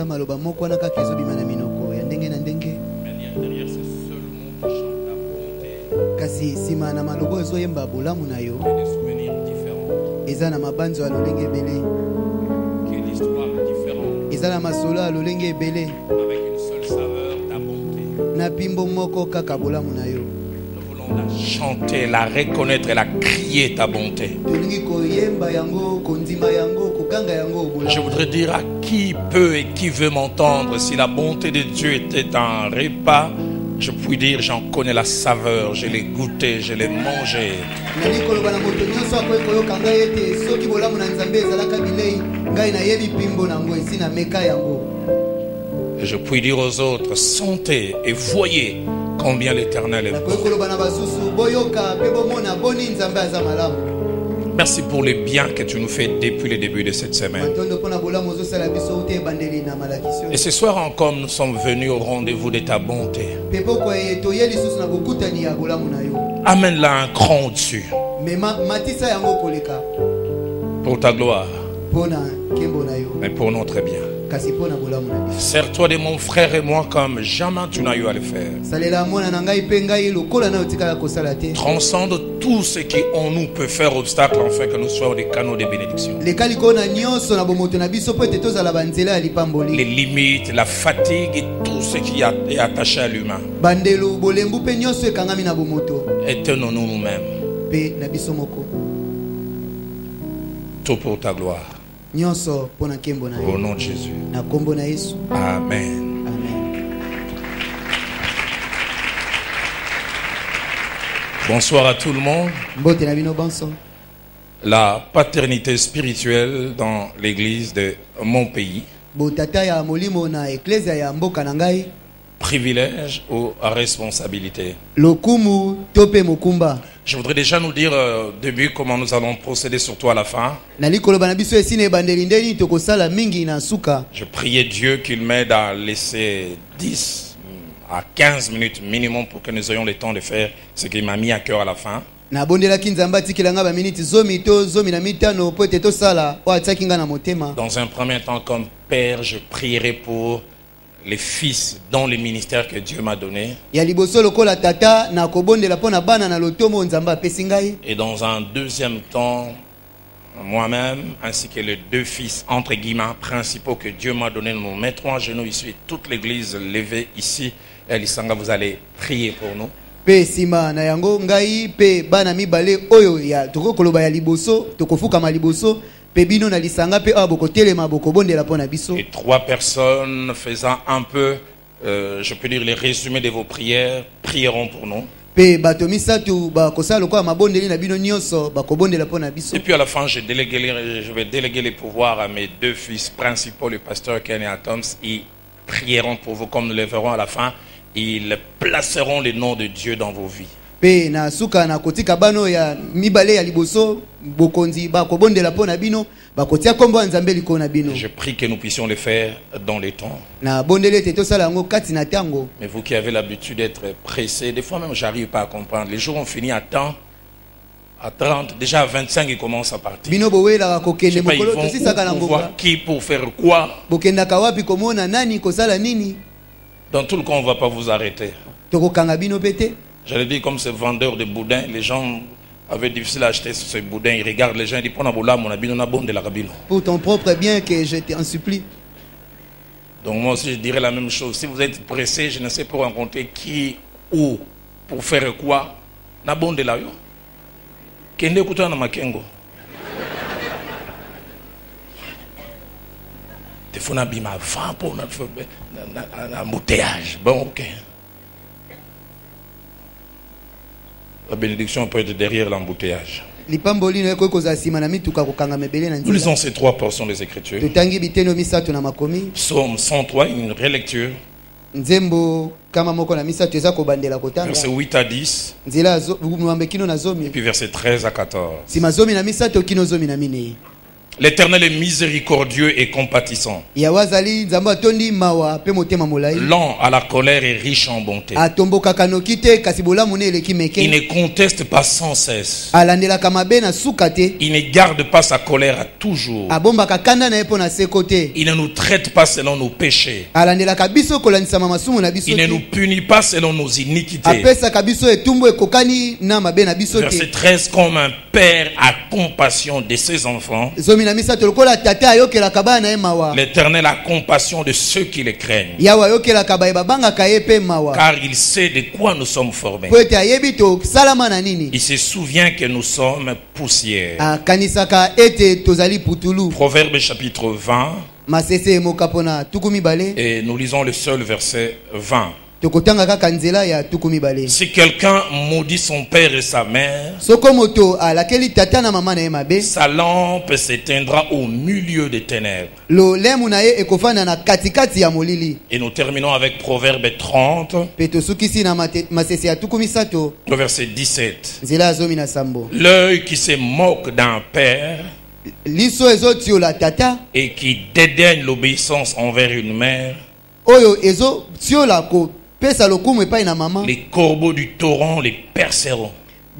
maloba moko na kaka ezo bima na minoko ya ndenge na ndenge. Derrière ce seul mot qui chante la bonté. Kasi sima na malobo ezo yemba bolamu na yo. Des souvenirs différents. Eza na mabanzo ya lolenge ebele. Qui est l'histoire différente. Eza na masolo ya lolenge ebele. Avec une seule saveur, ta bonté. Na pimbo moko kaka bolamu na yo. Nous voulons la chanter, la reconnaître et la crier ta bonté. Tolingi koyemba yango, kondima yango, kokanga yango bolamu. Je voudrais dire à qui peut et qui veut m'entendre, si la bonté de Dieu était un repas, je puis dire j'en connais la saveur, je l'ai goûté, je l'ai mangé. Et je puis dire aux autres, sentez et voyez combien l'Éternel est bon. Merci pour les biens que tu nous fais depuis le début de cette semaine. Et ce soir encore, nous sommes venus au rendez-vous de ta bonté. Amène-la un cran au-dessus. Pour ta gloire. Mais pour notre bien. Sers-toi de mon frère et moi comme jamais tu n'as eu à le faire. Transcende tout ce qui en nous peut faire obstacle afin que nous soyons des canaux de bénédiction. Les limites, la fatigue et tout ce qui est attaché à l'humain. Éteignons-nous nous-mêmes. Tout pour ta gloire. Au nom de Jésus. Amen. Bonsoir à tout le monde. La paternité spirituelle dans l'église de mon pays. Privilège ou responsabilité. Je voudrais déjà nous dire au début comment nous allons procéder, surtout à la fin. Je priais Dieu qu'il m'aide à laisser 10 à 15 minutes minimum pour que nous ayons le temps de faire ce qu'il m'a mis à cœur à la fin. Dans un premier temps, comme Père, je prierai pour les fils dans le ministère que Dieu m'a donné. Et dans un deuxième temps, moi-même, ainsi que les deux fils, entre guillemets, principaux que Dieu m'a donné, nous mettrons à genoux ici, et toute l'église levée ici. Et Alisanga, vous allez prier pour nous. Et 3 personnes faisant un peu, je peux dire, les résumés de vos prières, prieront pour nous. Et puis à la fin, je vais déléguer les pouvoirs à mes 2 fils principaux, le pasteur Ken et Atoms. Ils prieront pour vous comme nous le verrons à la fin. Ils placeront le nom de Dieu dans vos vies. Je prie que nous puissions le faire dans les temps. Mais vous qui avez l'habitude d'être pressé, des fois même j'arrive pas à comprendre. Les jours ont fini à temps, à 30, déjà à 25 ils commencent à partir. Je sais pas, ils vont pour voir qui pour faire quoi. Dans tout le cas, on ne va pas vous arrêter. J'allais dire, comme ce vendeur de boudin, les gens avaient difficile à acheter ce boudin. Ils regardent les gens, ils disent, pour ton propre bien que je t'en supplie. Donc moi aussi, je dirais la même chose. Si vous êtes pressé, je ne sais pas rencontrer qui, où, pour faire quoi. Na bonde la yo. Kende kuta na makengo. Il faut un bima avant pour notre embouteillage. Bon, ok. La bénédiction peut être derrière l'embouteillage. Nous lisons ces 3 portions des Écritures. Psaume 103, une relecture. nzembo kama moko na misato eza kobandela kotanga Verset 8 à 10. nzela mwambe kino na Et zomi puis verset 13 à 14. sima zomi na misato kino zomi na minei. L'Éternel est miséricordieux et compatissant, yawe azali nzambe atondi mawa pe motema molai lent à la colère et riche en bonté. atombokaka noki te kasi bolamu ne eleki Il meke ne conteste pas sans cesse. alandelaka mabe na suka te Il ne garde pas sa colère à toujours. abombaka kanda na ye mpo na seko te Il ne nous traite pas selon nos péchés. alandelaka biso kolanisama masumu na biso Il ne nous te punit pas selon nos iniquités. apesaka biso etumbu ekokani na mabe na biso Verset te 13, comme un père a compassion de ses enfants, zomi na misato lokola tata ayokelaka bana na ye mawa l'Éternel a compassion de ceux qui le craignent, yawe ayokelaka baye babangaka ye mpe mawa car il sait de quoi nous sommes formés. po ete ayebi tosalama na nini Il se souvient que nous sommes poussière. akanisaka ete tozali putulu. Proverbe chapitre 20, masese emoka mpona tuku mibale et nous lisons le seul verset 20. tokotanga kaka nzela ya tuku mibale. Si quelqu'un maudit son père et sa mère, soko moto alakeli tata na mama na ye mabe sa lampe s'éteindra au milieu des ténèbres. lolemu na ye ekofanda na katikati ya molili. Et nous terminons avec Proverbe 30, Pe tosukisi na masese ya tuku misato au verset 17. nzela ya zomi na sambo. L'œil qui se moque d'un père liso ezotiola tata et qui dédaigne l'obéissance envers une mère, oyo ezotiola kopesa lokumu epai na mama les corbeaux du torrent les perceront,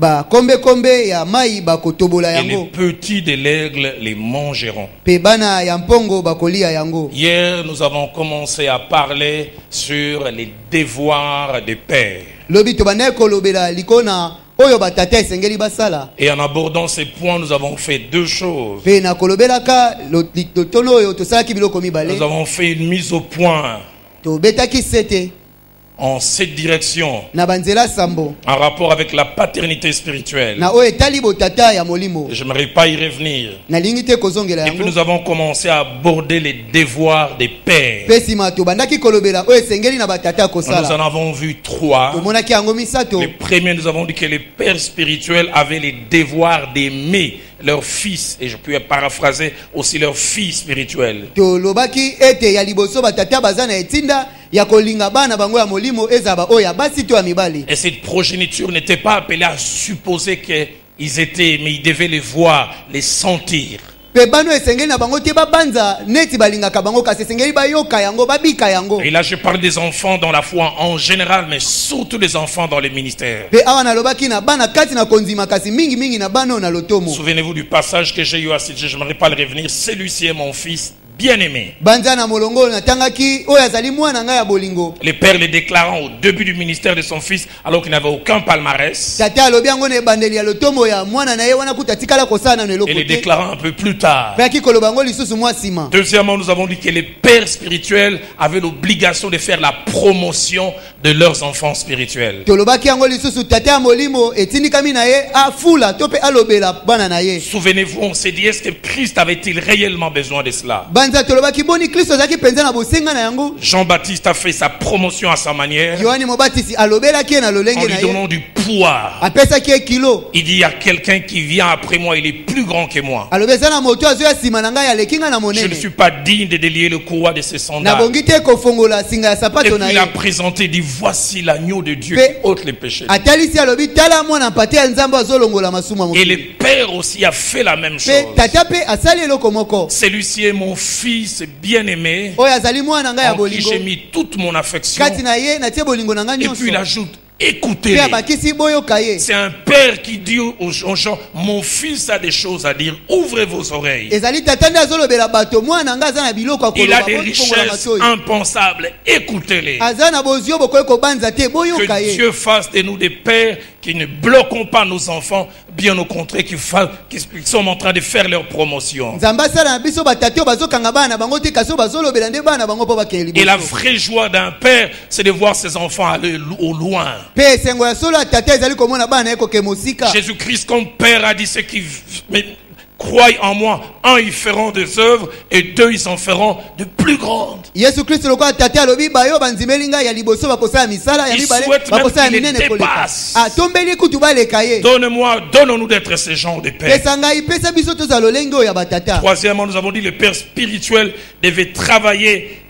bakombekombe ya mai bakotobola et les yango petits de l'aigle les mangeront. pe bana ya mpongo bakolia yango. Hier, nous avons commencé à parler sur les devoirs des pères. lobi tobandaki kolobela likona oyo batata esengeli basala Et en abordant ces points, nous avons fait deux choses. pe na kolobelaka lotono oyo tosalaki biloko mibale Nous avons fait une mise au point tobetaki sete en cette direction, na banzela sambo en rapport avec la paternité spirituelle. na oyo etali botata ya molimo Je n'aimerais pas y revenir. nalingi te kozongela Et puis yango nous avons commencé à aborder les devoirs des pères. pe nsima tobandaki kolobela oyo esengeli na batata ya Nous en kosala avons vu trois. tomonaki yango misato. Les premiers, nous avons dit que les pères spirituels avaient les devoirs d'aimer leurs fils. Et je peux paraphraser aussi leurs filles spirituelles. tolobaki ete ya liboso batata baza na etinda ya kolinga bana bango ya molimo ezaba oyo ya basi to ya mibali. Et cette progéniture n'était pas appelée à supposer qu'ils étaient, mais ils devaient les voir, les sentir. Pe bano esengeli na bango te babanza neti balingaka bango kasi esengeli bayoka yango babika yango. Et là, je parle des enfants dans la foi en général, mais surtout des enfants dans les ministères. Pe awa nalobaki na bana kati na konzima kasi mingi mingi na bano na lotomo. Souvenez-vous du passage que j'ai eu à Sidje, je n'aimerais pas le revenir. Celui-ci est mon fils bien-aimé. Banza na molongo na tangaki oyo azali mwana nga ya bolingo. Les pères le déclarant au début du ministère de son fils, alors qu'il n'avait aucun palmarès. Tata alobi yango na ebandeli ya lotomo ya mwana na ye wana kuta tikala kosala na eloko Et les te. déclarant un peu plus tard. Pe aki koloba ngo lisusu mwa sima. Deuxièmement, nous avons dit que les pères spirituels avaient l'obligation de faire la promotion de leurs enfants spirituels. Tolobaki yango lisusu tata ya molimo etindikami na ye afula to pe alobela bana na ye. Souvenez-vous, on s'est dit, est-ce que Christ avait-il réellement besoin de cela? Banza tolobaki boni Kristo azaki penza na bosenga na yango. Jean-Baptiste a fait sa promotion à sa manière, Yohani Mobatisi alobelaki na en lolenge lui na ye. donnant du poids. Apesaki ye kilo. Il dit, il y a quelqu'un qui vient après moi, il est plus grand que moi. Alobeza na moto azo ya sima na ngai alekinga na Je ne monene. suis pas digne de délier le courroie de ses Na sandales. bongi te kofongola singa ya Et sapato na puis il a ye. présenté, il dit, voici l'agneau de Dieu Mais- qui ôte les péchés. Atalisi alobi tala mwana mpate ya nzambe azolongola masumu ya Et le mokili. père aussi a fait la même chose. Pe tata pe asali eloko moko. Celui-ci est mon fils bien-aimé, Oyo azali mwana ngai ya en qui bolingo. j'ai mis toute mon affection. Kati na ye natie bolingo na ngai Et puis il nyonso. ajoute, Pe écoutez-les. abakisi boyoka ye. C'est un père qui dit aux gens, mon fils a des choses à dire, ouvrez vos oreilles. Ezali tata nde azolobela bato mwana ngai aza na biloko ya Il a koloba des bofongola richesses matoi. impensables, écoutez-les. Aza na bozio bokoki kobanza te boyoka Que ye. Dieu fasse de nous des pères qui ne bloquons pas nos enfants, bien au contraire, qui sont en train de faire leur promotion. Nzambe asala na biso batate oyo bazokanga bana na bango te kasi oyo bazolobela nde bana bango mpo bakende Et la liboso. vraie joie d'un père, c'est de voir ses enfants aller au loin. Pe esengo ya solo ya tata ezali komona bana ye kokende mosika. Jésus-Christ, comme père, a dit ceux qui croient en moi, un, ils feront des œuvres, et deux, ils en feront de plus grandes. Yesu Kristo lokola tata alobi bayo banzimeli ngai ya liboso bakosala misala ya Il mibale souhaite même bakosala qu'il les minene koleka. dépasse. Atombeli kutu baleka ye. Donnons-nous d'être ces gens de père. Pesa ngai pesa biso tozala lolenge oyo ya batata. Troisièmement, nous avons dit que le père spirituel devait travailler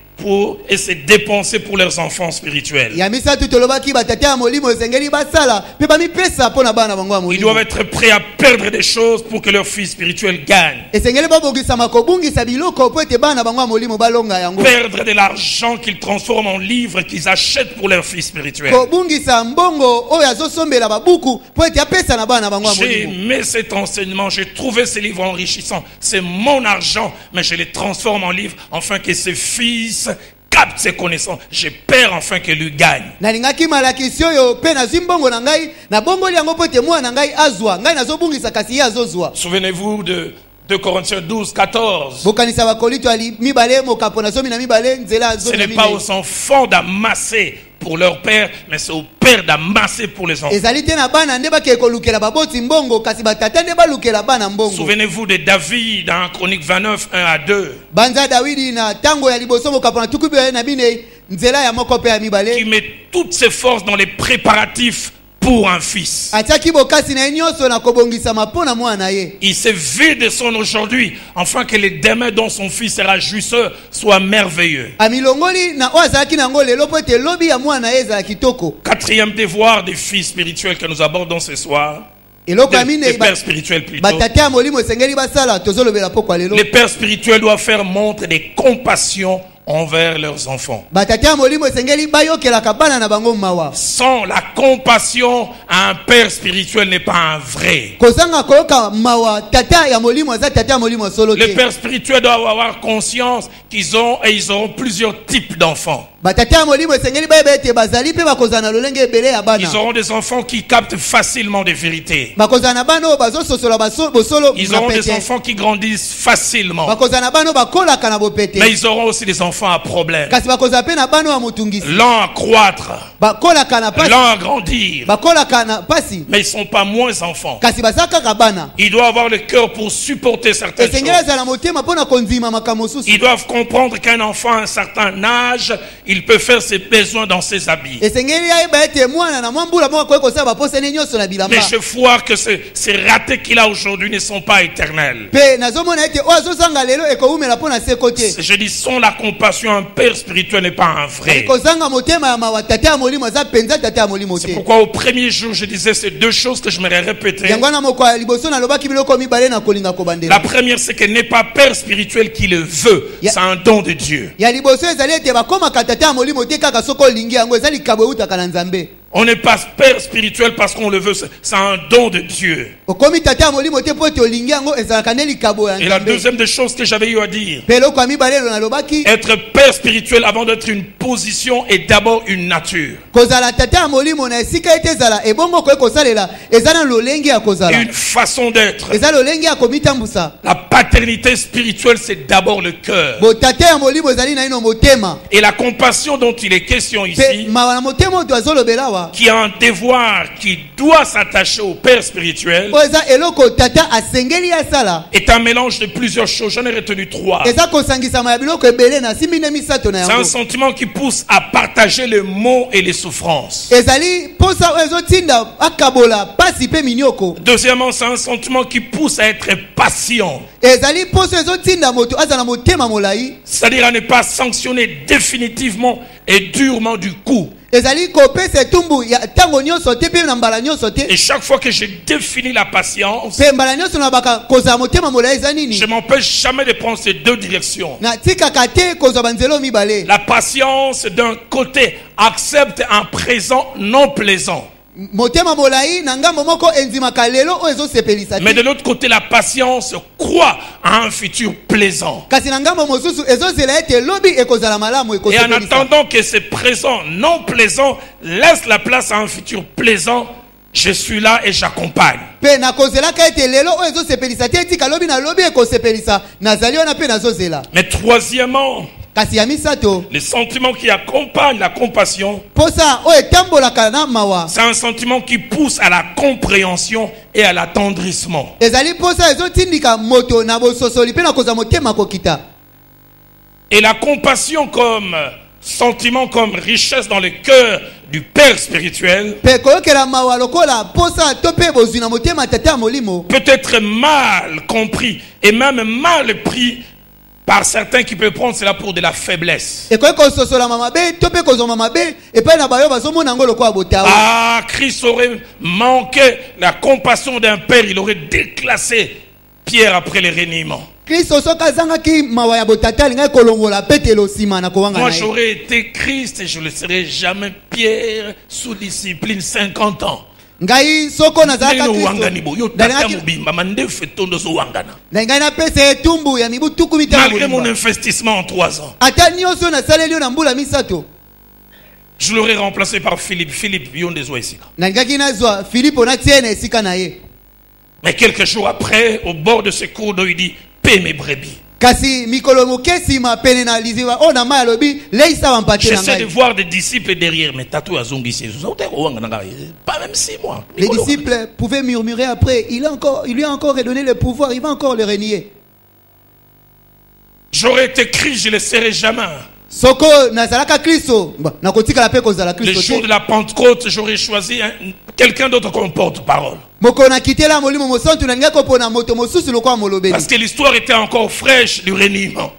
et se dépenser pour leurs enfants spirituels. Ya misatu tolobaki batata ya molimo esengeli basala pe bamipesa pona bana bango ya Ils molimo. doivent être prêts à perdre des choses pour que leur fils spirituel gagne. Esengeli babongisa makobungisa biloko po ete bana bango ya molimo balonga yango. Perdre de l'argent qu'ils transforment en livres qu'ils achètent pour leur fils spirituel. Kobungisa mbongo oyo azosombela babuku po ete apesa na bana bango ya J'ai molimo. aimé cet enseignement, j'ai trouvé ces livres enrichissants. C'est mon argent, mais je les transforme en livres afin que ses fils captent ses connaissances. Je perds afin que lui gagne. Nalingaki malakisi oyo pe nazwi mbongo na ngai na bongoli yango po ete mwana na ngai azwa ngai nazobungisa kasi ye azozwa. Souvenez-vous de 2 Corinthiens 12, 14. Bokanisa bakolinto ali mibale mokapo na zomi na mibale nzela Ce zomi na n'est pas mibale. aux enfants d'amasser pour leur père, mais c'est aux pères d'amasser pour les enfants. Ezali te na bana nde bakeye kolukela baboti mbongo kasi batata nde balukela bana mbongo. Souvenez-vous de David dans Chronique 29, 1 à 2. Banza Dawidi na tango ya liboso mokapo na tuku na bine nzela ya moko pe ya mibale. Qui met toutes ses forces dans les préparatifs pour un fils. Atiaki bokasi na nyonso na kobongisa mapona mwana ye. Il se vide de son aujourd'hui, afin que les demain dont son fils sera jouisseur soient merveilleux. Amilongoli na ozalaki nango lelo po ete lobi ya mwana ye za kitoko. Quatrième devoir des fils spirituels que nous abordons ce soir. Eloko Des amine pères spirituels plutôt. batata ya molimo esengeli basala tozolobela pokwa lelo. Les pères spirituels doivent faire montre de compassion envers leurs enfants. Batata ya molimo esengeli bayokelaka bana na bango mawa. Sans la compassion, un père spirituel n'est pas un vrai. Kozanga koyoka mawa tata ya molimo aza tata ya molimo solo Les te. pères spirituels doivent avoir conscience qu'ils ont et ils auront plusieurs types d'enfants. Batata ya molimo esengeli bayeba ete bazali pe bakozana lolenge ebele ya bana. Ils auront des enfants qui captent facilement des vérités. Bakozana bana oyo bazososola bosolo Ils na auront des pete. enfants qui grandissent facilement. Bakozana bana oyo bakolaka na bopete. Mais ils auront aussi des enfants à problème. Kasi bakozala pe na bana oyo ya motungisi. Lents à croître, Bakolaka na pasi. lents à grandir. Bakolaka na pasi. Mais ils ne sont pas moins enfants. Kasi baza kaka bana. Ils doivent avoir le cœur pour supporter certaines Esengeli choses. azala motema mpona konzima makambo mosusu. Ils doivent comprendre qu'un enfant à un certain âge, il peut faire ses besoins dans ses habits. Esengeli ayeba ete mwana na mwambula moko akoki kosala baposani nyonso na bilamba. Mais je vois que ces ratés qu'il a aujourd'hui ne sont pas éternels. Pe nazomona ete oyo azozanga lelo ekoumela mpona se kote. Je dis sans la compassion, un père spirituel n'est pas un vrai. Kozanga motema ya mawa tata ya molimo aza penza tata ya molimo C'est te. pourquoi au premier jour, je disais ces deux choses que je m'aurais répétées. Yango wana moko ya liboso nalobaki biloko mibale na kolinga kobandela. La première, c'est que n'est pas père spirituel qui le veut. C'est un don de Dieu. Ya liboso ezali ete bakomaka tata ya molimo te kaka soko olingi yango ezali likabo eutaka na Nzambe. On n'est pas père spirituel parce qu'on le veut. C'est un don de Dieu. Okomi tata ya molimo te po ete olingi yango ezalaka ne likabo ya Et la Nzambe. deuxième des choses que j'avais eu à dire, Pe eloko ya mibale elo nalobaki être père spirituel avant d'être une position est d'abord une nature. kozala tata ya molimo na esika ete ezala ebongo koye kosalela eza na lolenge ya kozala. Une façon d'être. Eza lolenge ya komitambusa. La paternité spirituelle, c'est d'abord le cœur. Bo tata ya molimo ezali na ino motema. Et la compassion dont il est question Pe ici, mawa na motema oyo azolobela wa. qui a un devoir qui doit s'attacher au père spirituel, Oyo eza eloko tata asengeli asala. est un mélange de plusieurs choses. J'en ai retenu 3. Eza kosangisama ya biloko ebele na simbi nde misato na C'est un yango. sentiment qui pousse à partager les maux et les souffrances. Ezali posa oyo ezotinda akabola pasi pe minyoko. Deuxièmement, c'est un sentiment qui pousse à être patient. Ezali posa ezotinda moto aza na motema molai. C'est-à-dire à ne pas sanctionner définitivement et durement du coup. Ezali kopesa etumbu ya tango nyonso te pe na mbala nyonso te. Et chaque fois que je définis la patience, Pe mbala nyonso na baka kozala motema molai eza nini? je m'empêche jamais de prendre ces deux directions. Na tikaka te kozwa banzelo mibale. La patience, d'un côté, accepte un présent non plaisant. Motema molai na ngambo moko enzimaka lelo oyo ezosepelisa Mais te. de l'autre côté, la patience croit à un futur plaisant. Kasi na ngambo mosusu ezozela ete lobi ekozala malamu Et en ekosepelisa. attendant que ce présent non plaisant laisse la place à un futur plaisant, je suis là et j'accompagne. Pe na kozelaka ete lelo oyo ezosepelisa te etika lobi na lobi ekosepelisa nazali wana pe nazozela. Mais troisièmement, Kasi ya misato les sentiments qui accompagnent la compassion, posa oyo etambolaka na mawa c'est un sentiment qui pousse à la compréhension et à l'attendrissement. ezali posa ezotindika moto na bososoli pe na kozwa motema kokita. Et la compassion comme sentiment, comme richesse dans le cœur du père spirituel, Pe koyokela mawa lokola posa to pe bozwi na motema tata ya molimo peut être mal compris et même mal pris Par certains qui peuvent prendre cela pour de la faiblesse. Ah, Christ aurait manqué la compassion d'un père, il aurait déclassé Pierre après les reniements. Moi j'aurais été Christ et je ne serai jamais Pierre sous discipline 50 ans. Malgré mon investissement en 3 ans, je l'aurais remplacé par Philippe. Philippe, mais quelques jours après, au bord de ce cours d'eau, il dit: paie mes brebis. J'essaie de voir des disciples derrière, mais pas même 6 mois. Les disciples pouvaient murmurer après. Il lui a encore redonné le pouvoir, il va encore le renier. J'aurais été Christ, je ne le serai jamais. Le jour de la Pentecôte, j'aurais choisi quelqu'un d'autre comme porte-parole. Parce que l'histoire était encore fraîche du reniement.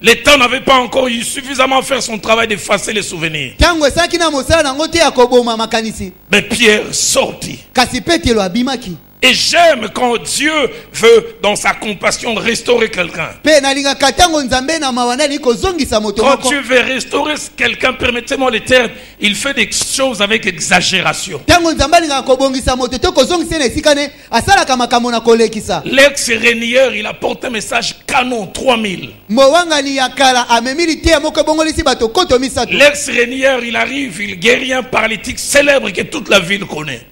L'État n'avait pas encore eu suffisamment fait son travail d'effacer les souvenirs. Mais Pierre sortit. Et j'aime quand Dieu veut, dans sa compassion, restaurer quelqu'un. Quand Dieu veut restaurer quelqu'un, permettez-moi le terme, il fait des choses avec exagération. L'ex-rénieur, il apporte un message canon 3000. L'ex-rénieur, il arrive, il guérit un paralytique célèbre que toute la ville connaît.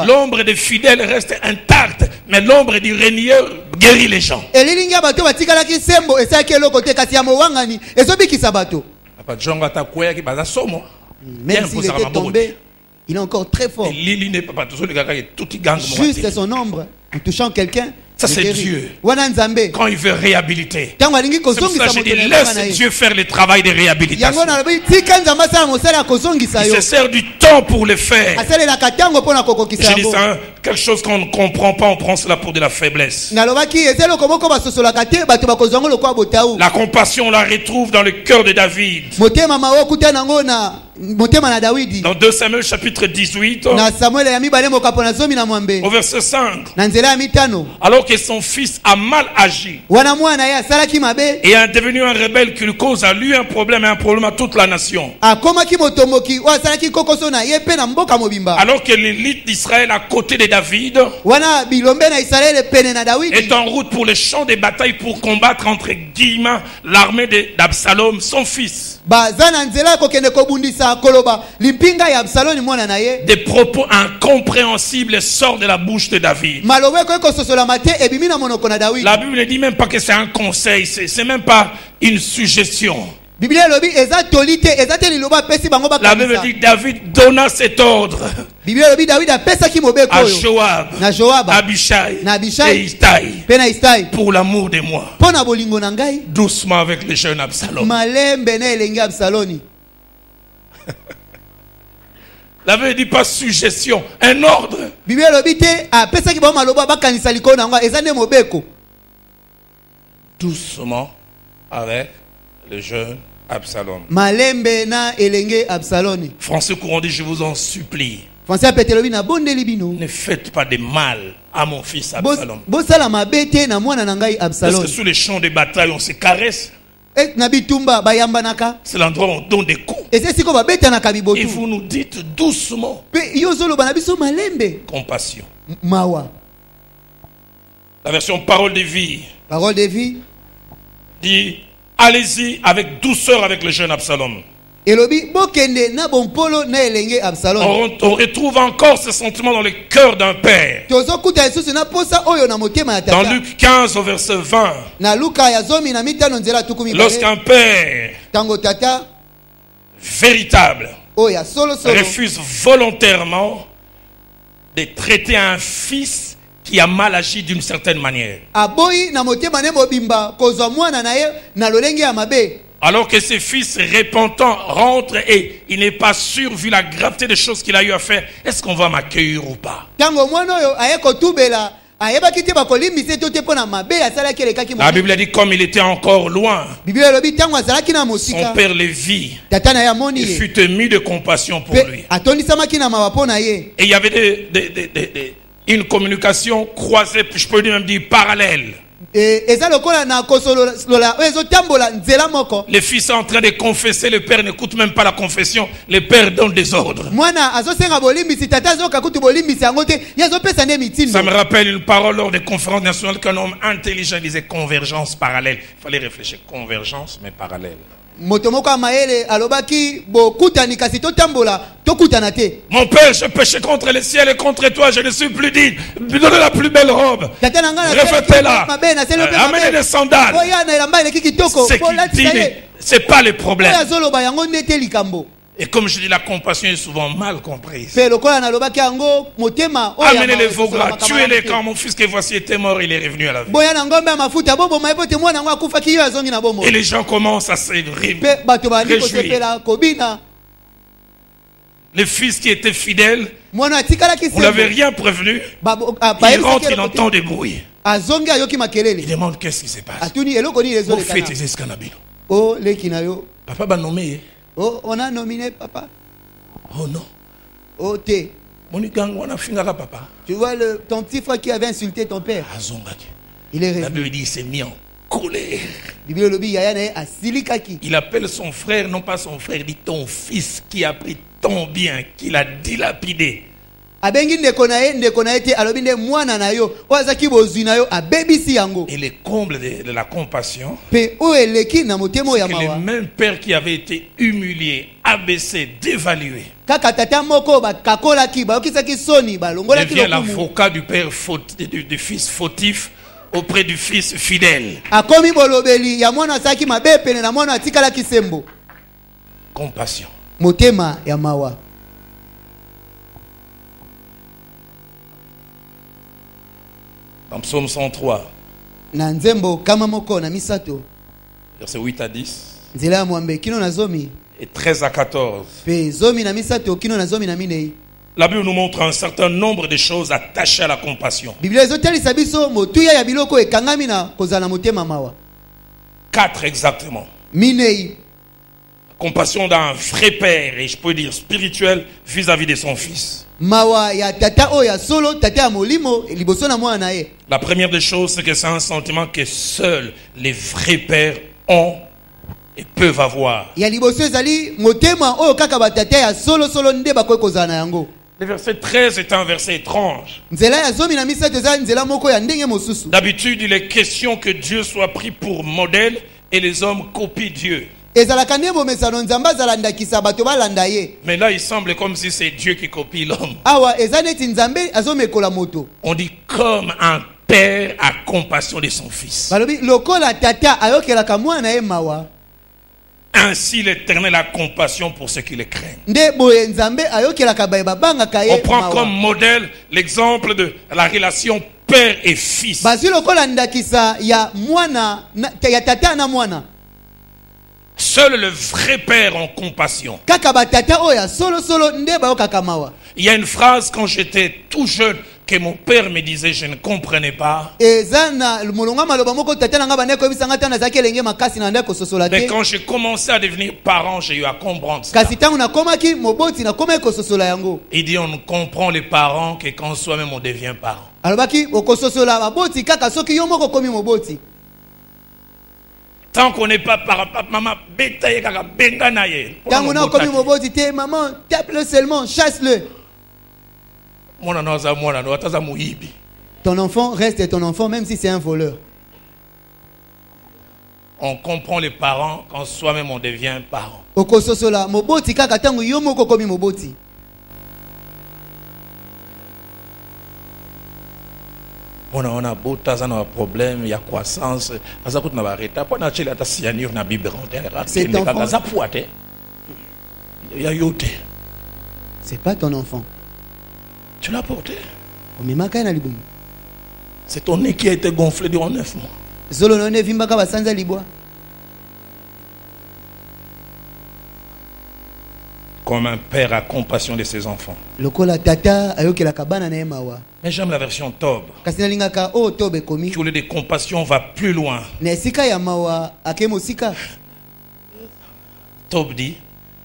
L'ombre des fidèles reste intacte, mais l'ombre du rénieur guérit les gens. Même s'il était tombé, il est encore très fort. Juste son ombre, en touchant quelqu'un. Ça c'est Dieu. Quand il veut réhabiliter. C'est pour ça que je dis, laisse Dieu faire le travail de réhabilitation. Il se sert du temps pour le faire. Je dis ça, quelque chose qu'on ne comprend pas, on prend cela pour de la faiblesse. La compassion, on la retrouve dans le cœur de David. Dans 2 Samuel chapitre 18, au verset 5. Alors que son fils a mal agi et est devenu un rebelle qui lui cause à lui un problème et un problème à toute la nation. Alors que l'élite d'Israël à côté de David est en route pour le champ de bataille pour combattre entre guillemets l'armée d'Absalom, son fils. Des propos incompréhensibles sortent de la bouche de David. La Bible ne dit même pas que c'est un conseil, c'est même pas une suggestion. La Bible dit David donna cet ordre à Joab, Abishai et Itaï pour l'amour de moi. Doucement avec le jeune Absalom. La Bible ne dit pas suggestion, un ordre. Doucement avec le jeune Absalom. Français courant dit, je vous en supplie, ne faites pas de mal à mon fils Absalom. Parce que sous les champs de bataille, on se caresse. C'est l'endroit où on donne des coups. Et vous nous dites doucement. Compassion. La version parole de vie dit, allez-y avec douceur avec le jeune Absalom. On retrouve encore ce sentiment dans le cœur d'un père. Dans Luc 15 au verset 20. Lorsqu'un père véritable refuse volontairement de traiter un fils qui a mal agi d'une certaine manière. Alors que ses fils repentants rentrent et il n'est pas sûr, vu la gravité des choses qu'il a eu à faire, est-ce qu'on va m'accueillir ou pas? Tango mwana oyo aye kotubela ayebaki te bakolimbisa to te mpona mabe asalaki elekaki La Bible dit comme il était encore loin, Bible elobi ntango azalaki na son mosika père le vit. tata na ye amoni Il ye fut ému de compassion pour mpe lui. atondisamaki na mawa mpo na ye. Et il y avait une communication croisée, je peux même dire parallèle. Eza lokola na kosolola oyo ezotambola nzela moko. Le fils est en train de confesser, le père n'écoute même pas la confession, le père donne des ordres. Mwana azosenga bolimbisi tata azoka kutu bolimbisi yango te ye azopesa nde mitindo. Ça me rappelle une parole lors des conférences nationales qu'un homme intelligent disait convergence parallèle. Il fallait réfléchir, convergence mais parallèle. Moto moko amayele alobaki bokutani kasi totambola tokutana te. Mon père, je péché contre le ciel et contre toi, je ne suis plus digne. Donnez la plus belle robe. Tata na nga Refaites-la. Amenez des sandales. oya na elamba eleki kitoko. Ce qu'il dit, c'est pas le problème. Oya zoloba yango ndete likambo. Et comme je dis, la compassion est souvent mal comprise. Pe lokola na lobaki yango motema oya. Amenez les veaux gras, tuez-les quand mon fils que voici était mort, il est revenu à la vie. Boya na ngombe ya mafuta bobo maipote mwana ngo akufaki yo azongi na bomo. Et les gens commencent à se Pe bato bandi réjouir. kosepela kobina. Le fils qui était fidèle, Mwana atikalaki vous n'avez rien prévenu. Il rentre, il entend des bruits. azongi ayoki Il makelele. demande qu'est-ce qui se passe. Atuni eloko ni Vous ezoleka. faites des escanabino. Oh leki na yo. Papa va nommer. Oh on a nominé papa. Oh non. Oh te. Monigang wana fingaka papa. Tu vois ton petit frère qui avait insulté ton père. Azongaki. Il est La revenu. Bible dit il s'est mis en colère. Bible lobi yaya na ye asilikaki. Il appelle son frère, non pas son frère, il dit ton fils qui a pris ton bien, qu'il a dilapidé. Abengi ndeko na ye te alobi nde mwana na yo oyo azaki bozwi na yo abebisi yango. Et le comble de la compassion, Pe oyo eleki na motema oyo ya c'est que le mawa. même père qui avait été humilié, abaissé, dévalué, Kaka tata moko bakakolaki bayokisaki soni balongolaki devient lokumu. l'avocat du père du fils fautif auprès du fils fidèle. Akomi bolobeli ya mwana asalaki mabe pene na mwana atikalaki sembo. Compassion. Motema ya mawa. Dans Psaume 103, Na nzembo kama moko na misato. versets 8 à 10 Nzela ya mwambe kino na zomi. et 13 à 14. Pe zomi na misato kino na zomi na minei. La Bible nous montre un certain nombre de choses attachées à la compassion. Biblia ezotalisa biso motuya ya biloko ekangami na kozala motema mawa. 4 exactement. Minei. Compassion d'un vrai père, et je peux dire spirituel, vis-à-vis de son fils. Mawa ya tata oya solo tata ya molimo liboso na mwana na ye. La première des choses, c'est que c'est un sentiment que seuls les vrais pères ont et peuvent avoir. Ya liboso ezali motema oyo kaka batata ya solo solo nde bakoki kozala na yango. Le verset 13 est un verset étrange. Nzela ya zomi na misato eza nzela moko ya ndenge mosusu. D'habitude, il est question que Dieu soit pris pour modèle et les hommes copient Dieu. Ezalaka nde bomesano nzambe azala ndakisa bato balanda ye. Mais là, il semble comme si c'est Dieu qui copie l'homme. Awa eza neti nzambe azomekola moto. On dit comme un père a compassion de son fils. Balobi lokola tata ayokelaka mwana ye mawa. Ainsi l'Éternel a compassion pour ceux qui le craignent. Nde boye nzambe ayokelaka baye babangaka ye On prend mawa. comme modèle l'exemple de la relation père et fils. Bazwi lokola ndakisa ya mwana ya tata na mwana. Seul le vrai père en compassion. Kaka batata oya solo solo nde bayokaka mawa. Il y a une phrase quand j'étais tout jeune que mon père me disait, je ne comprenais pas. Eza na molonga maloba moko tata na nga bandeko ebisanga tana zaki elenge makasi na ndeko sosola Mais te. quand j'ai commencé à devenir parent, j'ai eu à comprendre ça. Kasi tangu nakomaki moboti nakoma kososola yango. Il dit, on ne comprend les parents que quand soi-même on devient parent. Alobaki okososola baboti kaka soki yo moko komi moboti. Tant qu'on n'est pas papa, maman, bétaye kaka benga na ye. Tangu na komi moboti te maman tape-le seulement, chasse-le. Mwana no za mwana no ataza muibi. Ton enfant reste ton enfant même si c'est un voleur. On comprend les parents quand soi-même on devient parent. Okososola moboti kaka tangu yo moko komi moboti. On a beau tas un problème, il y a croissance, ça coûte na bareta, pas na chela ta sianir na biberon. C'est ton enfant. Ça poite. Il y a yote. C'est pas ton enfant. Tu l'as porté. Omemaka na libumu. C'est ton nez qui a été gonflé durant 9 mois. Zolo none vimbaka basanza libwa. Comme un père a compassion de ses enfants. Lokola tata ayokelaka bana na ye mawa. Mais j'aime la version Tob. Kasi nalingaka o Tob ekomi. Qui au lieu de compassion va plus loin. Na esika ya mawa ake mosika. Tob dit,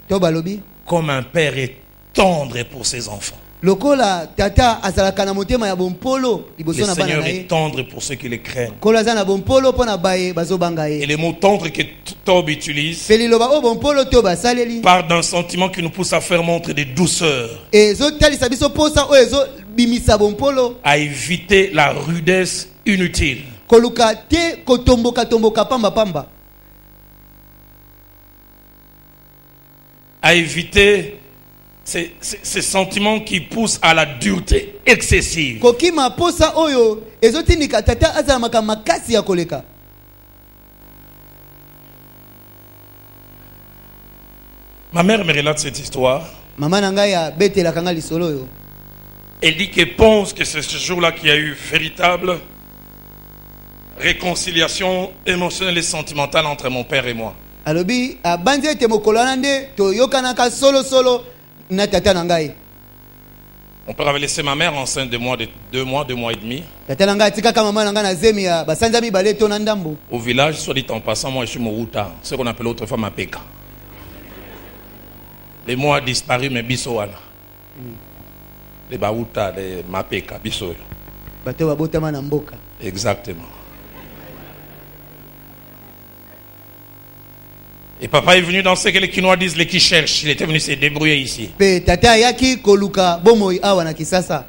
Tob alobi, comme un père est tendre pour ses enfants. Lokola tata azalaka na motema ya bompolo liboso Le na bana Seigneur na est ye. tendre pour ceux qui le craignent. Kola za na bompolo pona baye bazobanga Et ye. le mot tendre que Tob utilise Feli loba o bompolo Tob asaleli. part d'un sentiment qui nous pousse à faire montre de douceur, Ezo talisa biso posa o ezo bimisa bompolo. à éviter la rudesse inutile. Koluka te kotomboka tomboka pamba pamba. À éviter ces sentiments qui poussent à la dureté excessive. Kokima posa oyo ezo tindika tata azalamaka makasi ya koleka. Ma mère me relate cette histoire. Mama nanga ya betela kanga lisolo yo. Elle dit qu'elle pense que c'est ce jour-là qu'il y a eu véritable réconciliation émotionnelle et sentimentale entre mon père et moi. Alobi abanze ete mokolo nande to yokanaka solo solo na tata nangai. Mon père avait laissé ma mère enceinte de 2 mois et demi. Tata nanga tika kama mama nanga na zemi ya basanza mi bale to na ndambo. Au village, soit dit en passant, moi je suis Moruta, ce qu'on appelait autrefois Mapeka. Les mots ont disparu, mais Bissowana. Les Baouta, les Mapeka, Bisso. Bato babotama na mboka. Exactement. Et papa est venu dans ce que les Kinois disent, les qui cherchent. Il était venu se débrouiller ici. Pe tata yaki koluka bomoi awa na kisasa.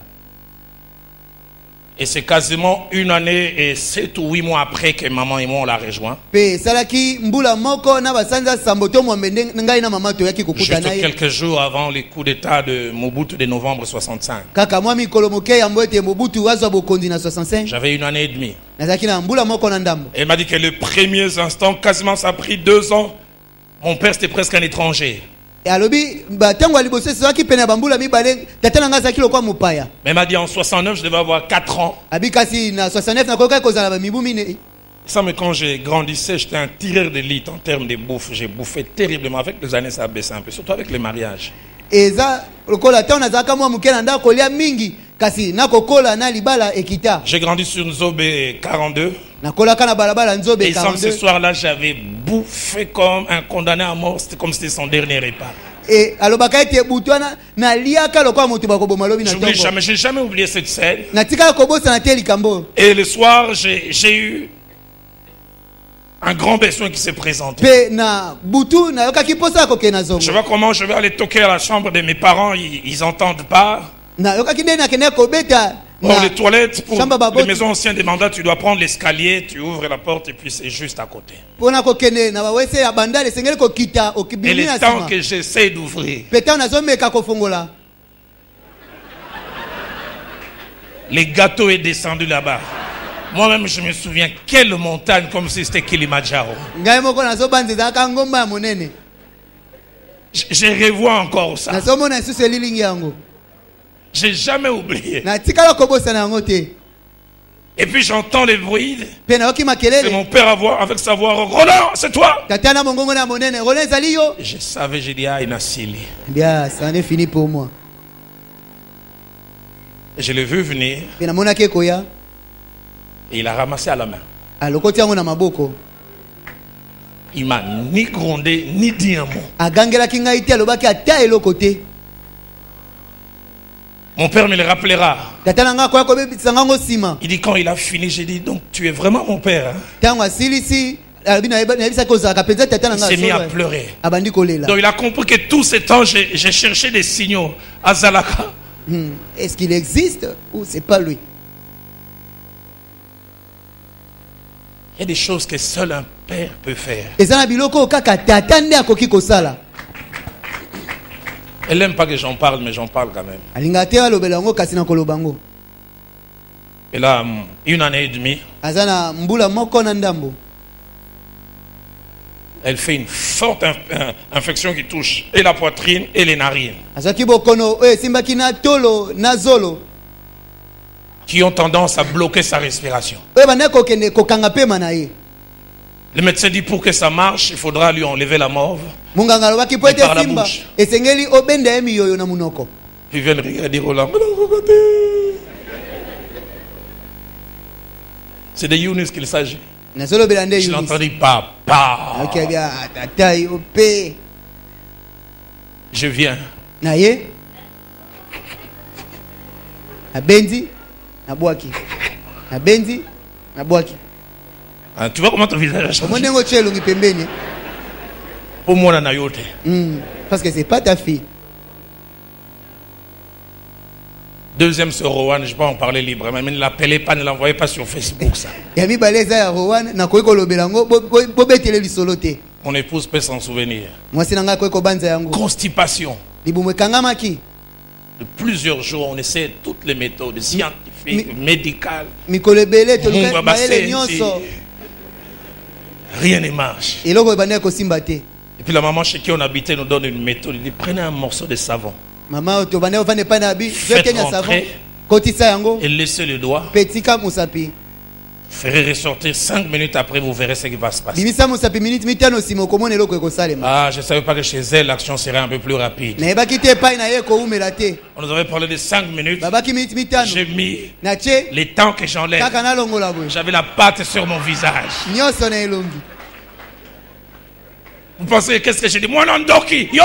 Et c'est quasiment 1 année et 7 ou 8 mois après que maman et moi on l'a rejoint. Pe salaki mbula moko na basanza samboto mwambende ngai na mama to yaki kukuta Juste na ye. quelques jours avant le coup d'état de Mobutu de novembre 65. Kaka mwami kolomoke ya mbote Mobutu wazwa bokondi na 65. J'avais 1 année et demie. Nazaki na mbula moko na ndambo. Elle m'a dit que les premiers instants, quasiment ça a pris 2 ans. Mon père c'était presque un étranger. E alobi batango aliboso saki pena bambula mibale tata nanga zaki lokwa mupaya. Mais elle m'a dit en 69 je devais avoir 4 ans. Abikasi na 69 na koka kozala ba mibu mine. Ça, mais quand j'ai grandissé, j'étais un tireur d'élite en termes de bouffe. J'ai bouffé terriblement. Avec les années, ça a baissé un peu, surtout avec les mariages. Eza lokola tona zaka mwa mukena nda kolia mingi kasi nakokola na libala ekita. J'ai grandi sur Nzobé 42. Nakola kana balabala Nzobe Et sans ce 42. soir-là, j'avais bouffé comme un condamné à mort. C'était comme si c'était son dernier repas. Et alobaka ete butwana na liaka lokwa mutu bakoboma lobi na Je n'oublie tongo. jamais, j'ai jamais oublié cette scène. Natika kobosa na teli kambo. Et le soir, j'ai eu un grand besoin qui s'est présenté. Pe na butu na yoka kiposa koke na zongo. Je vois comment je vais aller toquer à la chambre de mes parents. Ils entendent pas. Na yoka kinde na kene kobeta. Or, les toilettes pour Chamba baboti. les maisons anciennes des mandats, tu dois prendre l'escalier, tu ouvres la porte et puis c'est juste à côté. Pona kokene na bawese ya bandale sengeli kokita Et okibili le na temps sima. que j'essaie d'ouvrir, Peta na zomeka kofongola. les gâteaux est descendu là-bas. Moi-même, je me souviens, quelle montagne, comme si c'était Kilimandjaro. Ngai moko na zobanzeza ka ngomba ya monene. Je revois encore ça. Na somo na suse lilingi yango. J'ai jamais oublié. Na tikala kobosa na yango te. Et puis j'entends les bruits. Pe na yoki C'est makelele. mon père avec sa voix. Roland, c'est toi. Tata na mongongo na monene. Roland zali yo. Et je savais, j'ai dit, ah, il a scellé. Bien, ça en est fini pour moi. Et je l'ai vu venir Pe na mona ke koya. et il a ramassé à la main. Alokoti yango na maboko. Il m'a ni grondé, ni dit un mot. Agangelaki ngai te alobaki ata eloko te. Mon père me le rappellera. Tata na nga koya kobebisa ngango sima. Il dit, quand il a fini, j'ai dit, donc tu es vraiment mon père. Hein? Tango asilisi alobi na yebisa kozala penza tata na Il nga. s'est mis à pleurer. Abandi kolela. Donc il a compris que tout ce temps, j'ai cherché des signaux à Zalaka. Est-ce qu'il existe ou c'est pas lui? Il y a des choses que seul un père peut faire. Eza na biloko kaka tata nde akoki kosala. Elle n'aime pas que j'en parle, mais j'en parle quand même. Alinga te alobela yango kasi na koloba yango. Et là, 1 année et demie, Aza na mbula moko na ndambo. elle fait une forte infection qui touche et la poitrine et les narines, Azaki bokono oyo esimbaki na tolo na zolo. qui ont tendance à bloquer sa respiration. Oyo banda kokende kokanga pema na ye. Le médecin dit pour que ça marche, il faudra lui enlever la morve. Munganga alobaki po ete par la simba bouche. esengeli obenda ye miyoyo na munoko. Ils viennent regarder Roland. C'est de Younes qu'il s'agit. Nazolobela nde Je l'ai Yunis. entendu papa. Ok bien tata yo pe Je viens. na ye na benzi na bwaki na benzi na bwaki. Ah, tu vois comment ton visage a changé. Omondengo chelungi pembeni. Pour moi, on a yote. Parce que c'est pas ta fille. Deuxième sur Rowan, je ne vais pas en parler librement, mais ne l'appelez pas, ne l'envoyez pas sur Facebook ça. Ya mibale eza ya Rowan na koyi kolobela yango bobetele lisolo te. Mon épouse peut s'en souvenir. Mwasi na ngai koyi kobanza yango. Constipation. Libumu ekangamaki. De plusieurs jours, on essaie toutes les méthodes scientifiques, médicales. Mikolo ebele Mungu toluka mayele abasenzi. nyonso. Rien ne marche. Eloko ebandaki kosimba te. Et puis la maman chez qui on habitait nous donne une méthode. Il dit prenez un morceau de savon Mama tobandaki ovanda epai na bi. Faites Kenya savon. rentrer. Kotisa yango. et laissez le doigt. Petika musapi. Ferez ressortir 5 minutes après, vous verrez ce qui va se passer. Bimisa musapi minute mitano sima okomona eloko ekosalema. Ah, je ne savais pas que chez elle, l'action serait un peu plus rapide. Nayebaki te epai na ye koumela te. On nous avait parlé de 5 minutes. Babaki minute mitano. J'ai mis Na tie les temps que j'enlève. kaka nalongola boye. J'avais la pâte sur mon visage. Nyonso na elongi. Vous pensez, qu'est-ce que j'ai dit? Moi, non, Doki, yo!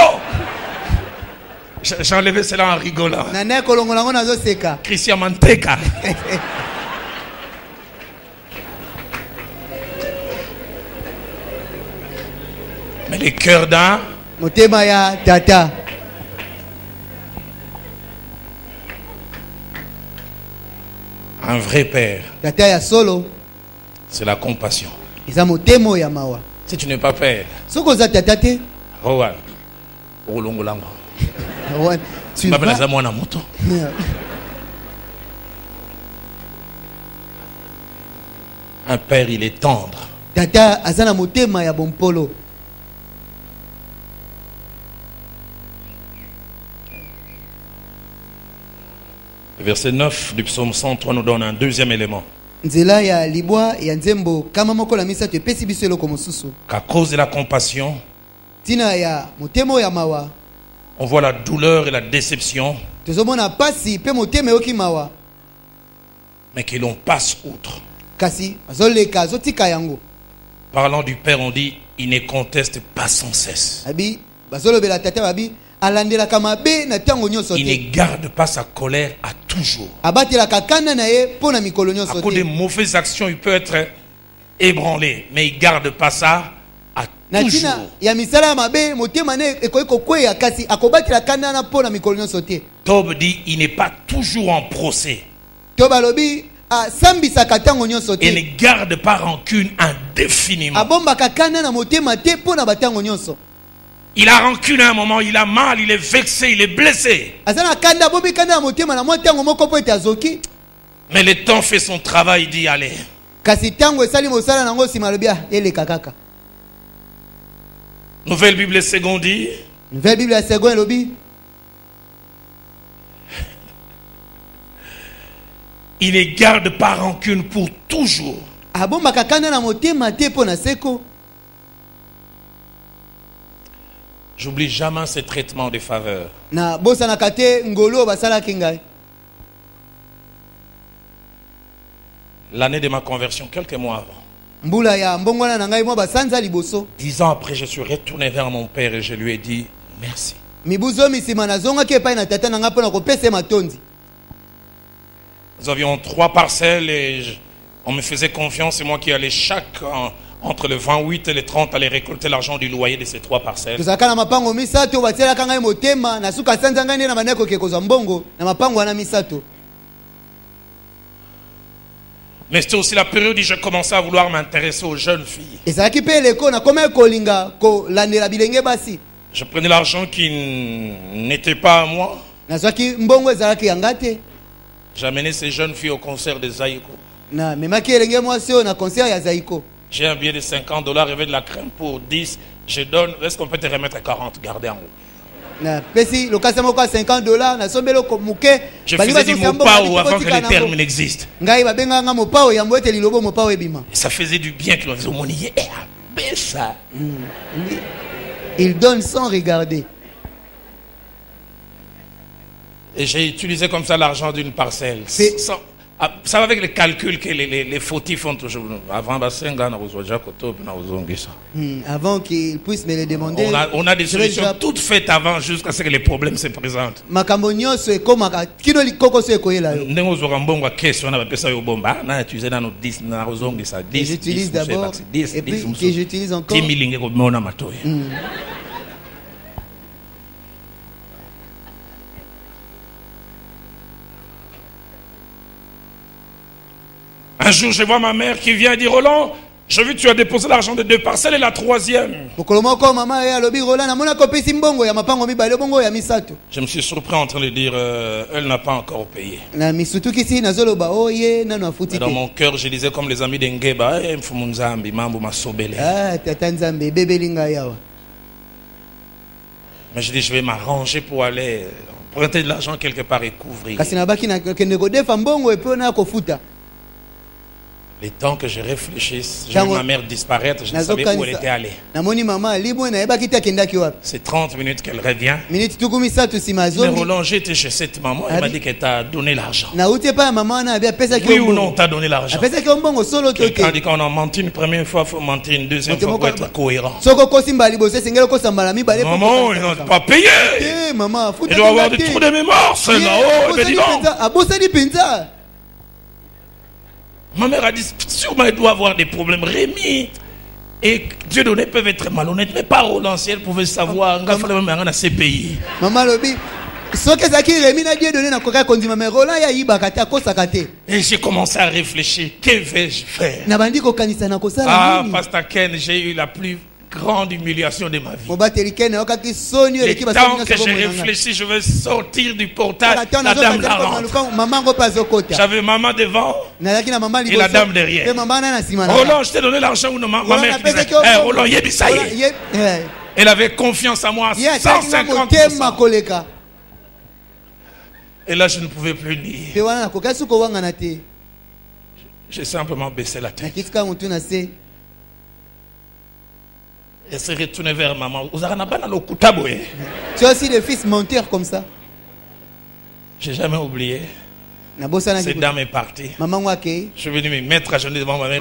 J'ai enlevé cela en rigolant. Na naye kolongola ngo nazoseka. Christian Manteka. Mais le cœur d'un, Motema ya tata. un vrai père, Tata ya solo. c'est la compassion. Eza motemo ya mawa. Si tu n'es pas père, Soko za tata te. Rowan, Olongolango. Rowan, tu Tu m'appelles vas. ça moi na moto. Un père, il est tendre. Tata azana motema ya bompolo. Le verset 9 du psaume 103 nous donne un deuxième élément. Nzela ya libwa ya nzembo kama moko la misato epesi biso eloko mosusu. Qu'à cause de la compassion, Tina ya motemo ya mawa. on voit la douleur et la déception, Tozomona pasi pe motema yoki mawa. mais que l'on passe outre. Kasi azoleka azotika yango. Parlant du Père, on dit, il ne conteste pas sans cesse. Abi bazolobela tata babi alandelaka mabe na tango nyonso Il te. ne garde pas sa colère à toujours. Abatelaka kanda na ye mpo na mikolo À nyonso cause des te. mauvaises actions, il peut être ébranlé, mais il ne garde pas ça à Na toujours. tina ya misala ya mabe motema ne ekoki kokweya kasi akobatela kanda na mpo na mikolo nyonso te. Tob dit, il n'est pas toujours en procès. To balobi asambisaka ntango nyonso Il ne te. garde pas rancune indéfiniment. Abombaka kanda na motema te mpo na batango nyonso. Il a rancune à un moment, il a mal, il est vexé, il est blessé. Aza na kanda abomi kanda na motema na mwa ntango moko mpo ete azoki. Mais le temps fait son travail d'y aller. Kasi ntango esali mosala nango nsima alobi eleka kaka. Nouvelle Bible seconde dit, Nouvelle Bible ya second elobi il ne garde pas rancune pour toujours. abombaka kanda na motema te mpo na seko. J'oublie jamais ce traitement de faveur. Na bosanaka te ngolo basalaki ngai. L'année de ma conversion, quelques mois avant, Mbula ya mbongwana na ngai mwa basanza liboso. 10 ans après, je suis retourné vers mon père et je lui ai dit merci. Mibuzo misima nazongaki epai na tata na ngai mpo na kopesa ye matondi. Nous avions 3 parcelles et on me faisait confiance. C'est moi qui allais entre le 28 et le 30 aller récolter l'argent du loyer de ces 3 parcelles. Tozalaka na mapango misato batielaka ngai motema na suka sanza ngai nde na bandeko ke kozwa mbongo na mapango wana misato. Mais c'était aussi la période où je commençais à vouloir m'intéresser aux jeunes filles. Ezalaki mpe eleko nakomaki kolinga kolandela bilenge basi. Je prenais l'argent qui n'était pas à moi. Nazwaki mbongo ezalaki yanga te. J'amenais ces jeunes filles au concert de Zaïko. Na memaki elenge mwasi oyo na concert ya Zaïko. J'ai un billet de $50, il y avait de la crème pour 10. Je donne, est-ce qu'on peut te remettre 40? Gardez en haut. Na pesi lokasa moko ya $50 na sombelo ko muke. Je faisais du mopao avant que le terme n'existe. Ngai babenganga mopao ya mbote lilobo mopao ebima. Et ça faisait du bien que l'on faisait au monier. Bessa. Il donne sans regarder. Et j'ai utilisé comme ça l'argent d'une parcelle. Ça va avec les calculs que les fautifs font toujours. Avant, avant qu'il puisse me le demander. On a des solutions toutes faites avant jusqu'à ce que les problèmes se présentent. J'utilise d'abord et puis que j'utilise encore. Un jour, je vois ma mère qui vient et dit, Roland, j'ai vu que tu as déposé l'argent de 2 parcelles et la 3e. Je me suis surpris en train de dire, elle n'a pas encore payé. Mais dans mon cœur, je disais comme les amis d'Engeba, mais je dis, je vais m'arranger pour aller prêter de l'argent quelque part et couvrir. Les temps que je réfléchisse, j'ai vu ma mère disparaître, je ne savais où elle était allée. C'est 30 minutes qu'elle revient. Mais Roland, j'étais chez cette maman, elle m'a dit qu'elle t'a donné l'argent. Oui ou non, t'as donné l'argent. Quelqu'un dit qu'on a menti une première fois, il faut mentir une deuxième fois pour être cohérent. Maman, il n'a pas payé. Il doit avoir des trous de mémoire, c'est là-haut. Mais dis donc. Ma mère a dit, sûrement elle doit avoir des problèmes. Rémi et Dieu donné peuvent être malhonnêtes, mais pas Roland, si elle pouvait savoir, il fallait même un CPI. Maman Lobi, et j'ai commencé à réfléchir, que vais-je faire? Ah, Pasteur Ken, j'ai eu la plus grande humiliation de ma vie. Le temps que j'ai réfléchi, je vais sortir du portail, la dame la rentre. J'avais maman devant et la dame derrière. Roland, je t'ai donné l'argent ou non? Ma mère disait, Roland, elle avait confiance en moi à 150%. Et là, je ne pouvais plus nier. J'ai simplement baissé la tête. Et se retourner vers maman. Tu as aussi des fils menteurs comme ça. J'ai jamais oublié. Cette dame est partie. Je suis venu me mettre à genoux devant ma mère.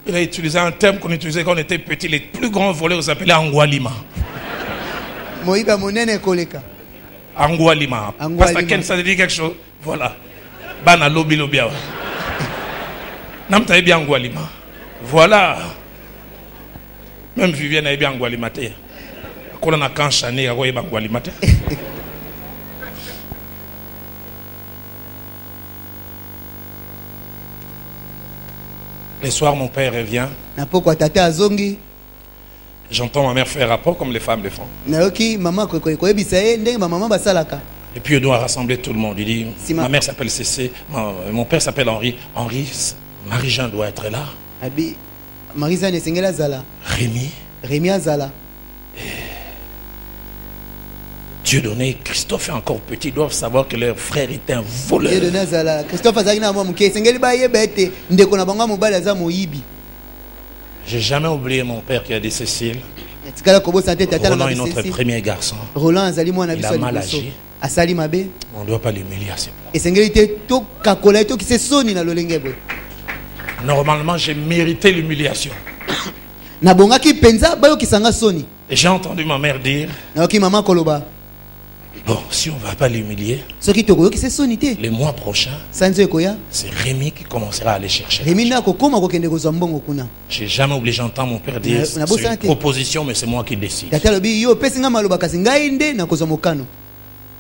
Il a utilisé un terme qu'on utilisait quand on était petit. Les plus grands voleurs s'appelaient Angwalima. Angwalima. Parce que Ken, ça dit quelque chose. Voilà. Bana lobi lobi awa. Namta bien Angwalima. Voilà. Même Vivienne a bien Angwalima te. Quand on a canchané, a bien Angwalima te. Le soir, mon père revient. J'entends ma mère faire rapport comme les femmes le font. Et puis, il doit rassembler tout le monde. Il dit, ma mère s'appelle Cécé, mon père s'appelle Henri. Henri, Marie-Jean doit être là. Rémi Azala. Dieu donné, Christophe est encore petit, ils doivent savoir que leur frère était un voleur. J'ai jamais oublié mon père qui a dit Cécile. Roland est notre premier garçon. Il a mal agi. On ne doit pas l'humilier à ce point. Normalement, j'ai mérité l'humiliation. Et j'ai entendu ma mère dire, bon, si on ne va pas l'humilier, le mois prochain, c'est Rémi qui commencera à aller chercher. J'ai jamais oublié, j'entends mon père dire, c'est une proposition, mais c'est moi qui décide.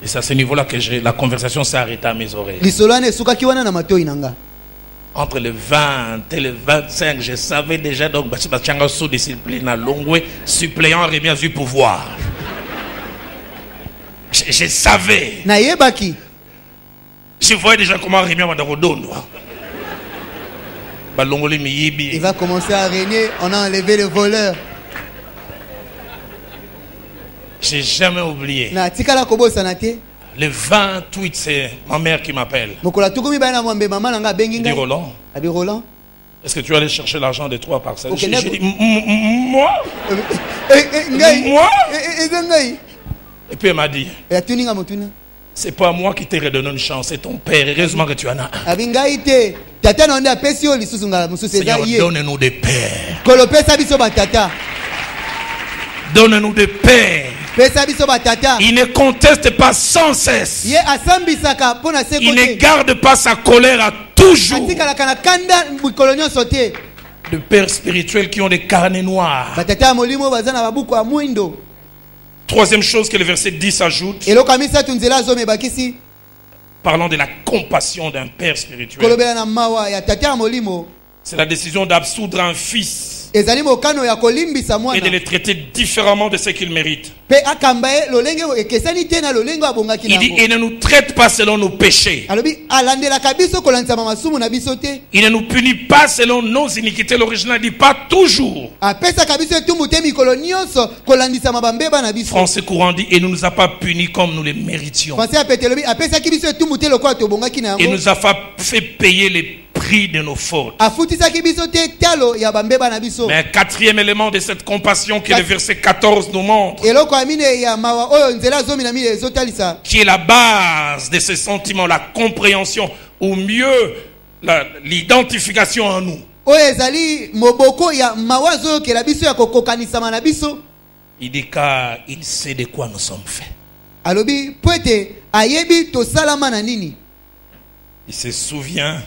Et c'est à ce niveau-là que la conversation s'est arrêtée à mes oreilles. Entre le 20 et le 25, je savais déjà, donc, sous discipline à Longwe, suppléant Rémi du pouvoir. Je savais. Je voyais déjà comment Rémi va il va commencer à régner, on a enlevé le voleur. J'ai jamais oublié. Le 28, c'est ma mère qui m'appelle. Mokola tukumi bana mwambe mama nanga bengi Dit ngai. Roland, Abi Roland. est-ce que tu vas aller chercher l'argent des 3 parcelles? Ok, J'ai d'accord. dit, moi? Ngai. Moi? Ngai. Et puis elle m'a dit, Ya tuninga motuna. c'est pas moi qui t'ai redonné une chance, c'est ton père. Heureusement que tu en as un. Abi ngai te. Tata na onde apesi yo lisusu ngala mususu eza Seigneur, ye. donne-nous des pères. Kolopesa biso batata. Donne-nous des pères. Pesa biso batata. Il ne conteste pas sans cesse. Ye asambisaka pona se Il ne kote. garde pas sa colère à toujours. Atikala kana kanda bikolo nyonso te. De pères spirituels qui ont des carnets noirs. Batata ya molimo baza na babuku ya mwindo. Troisième chose que le verset 10 ajoute, Eloko misatu nzela azomebakisi. parlant de la compassion d'un père spirituel. Kolobela na mawa ya tata ya molimo. C'est la décision d'absoudre un fils Ezali mokano ya kolimbisa et de mwana. le traiter différemment de ce qu'il mérite. Pe akamba ye lolenge ekesani te na lolenge abongaki Il dit, nango. il ne nous traite pas selon nos péchés. Alobi alandelaka biso kolandisa masumu na biso te. Il ne nous punit pas selon nos iniquités. L'original dit pas toujours. Apesaka biso etumbu te mikolo nyonso kolandisa mabambeba na biso. Français courant dit, il ne nous a pas punis comme nous les méritions. Français apete lobi apesaki biso etumbu te lokola tobongaki na Il yango. nous a fait payer les prix de nos fautes. Afutisaki biso te talo ya bambeba na biso. Mais un quatrième élément de cette compassion que le verset 14 nous montre, Eloko amine ya mawa oyo nzela zomi na mile ezotalisa. qui est la base de ces sentiments, la compréhension, ou mieux, l'identification en nous. Oyo ezali moboko ya mawa zoyo kela biso ya kokokanisama na biso. Il dit car il sait de quoi nous sommes faits. Alobi poete ayebi tosalama na nini. Il se souvient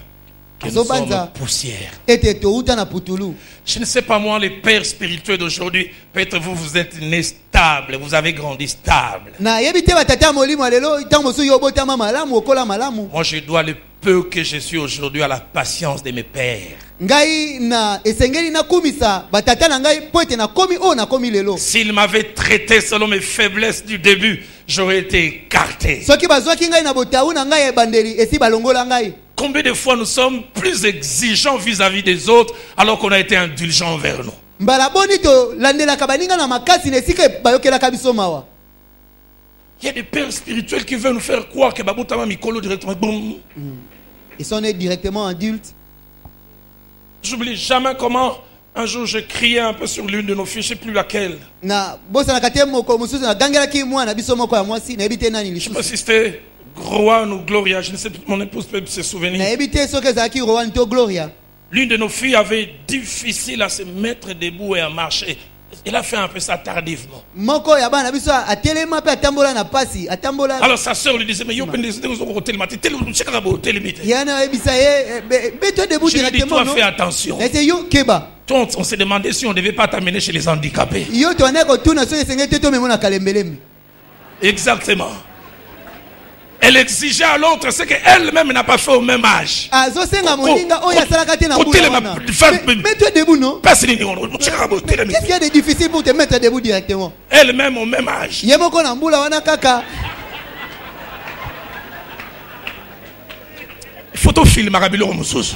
que nous sommes poussière. Ete touta na putulu. Je ne sais pas moi, les pères spirituels d'aujourd'hui, peut-être vous êtes nés stables, vous avez grandi stable. Na yebi te batata molimo lelo itango mosu yobotama malamu okola malamu. Moi, je dois le peu que je suis aujourd'hui à la patience de mes pères. Ngai na esengeli na kumisa batata na ngai poete na komi o na komi lelo. S'ils m'avaient traité selon mes faiblesses du début, j'aurais été écarté. Soki bazwaki ngai na botawu na ngai ebandeli esi balongola ngai. Combien de fois nous sommes plus exigeants vis-à-vis des autres alors qu'on a été indulgents envers nous? Mbala boni to landelaka baninga na makasi na esika bayokelaka biso mawa. Il y a des pères spirituels qui veulent nous faire croire que Babutama Mikolo directement. Boum. Ils sont nés directement adultes. J'oublie jamais comment un jour je criais un peu sur l'une de nos filles, je ne sais plus laquelle. Na bosa na kate moko mususu na gangelaki mwana biso moko ya mwasi na ebite nani Je ne sais lisusu. pas si c'était Groan ou Gloria, je ne sais plus, mon épouse peut se souvenir. Na ebite soki ezalaki Rowan to Gloria. L'une de nos filles avait difficile à se mettre debout et à marcher. Elle a fait un peu ça tardivement. Moko ya bana biso atelema pe atambola na pasi atambola. Alors sa sœur lui disait, mais yo pendez au hôtel matin, tel limite. Yana ebisa ye beto debout Je lui dis, directement. toi fais attention. Ete yo keba. Toi, on s'est demandé si on ne devait pas t'amener chez les handicapés. Yo to na ko tuna so esengete to memona kalembelemi. Exactement. Elle exigeait à l'autre ce qu'elle-même n'a pas fait au même âge. Azo senga moninga oyo asalaka te na Côté mbula. les Mets-toi debout non? Qu'est-ce qu'il y a de difficile pour te mettre debout directement? Elle-même au même âge. Ye moko na mbula wana kaka. Photo film Arabilo Moussos.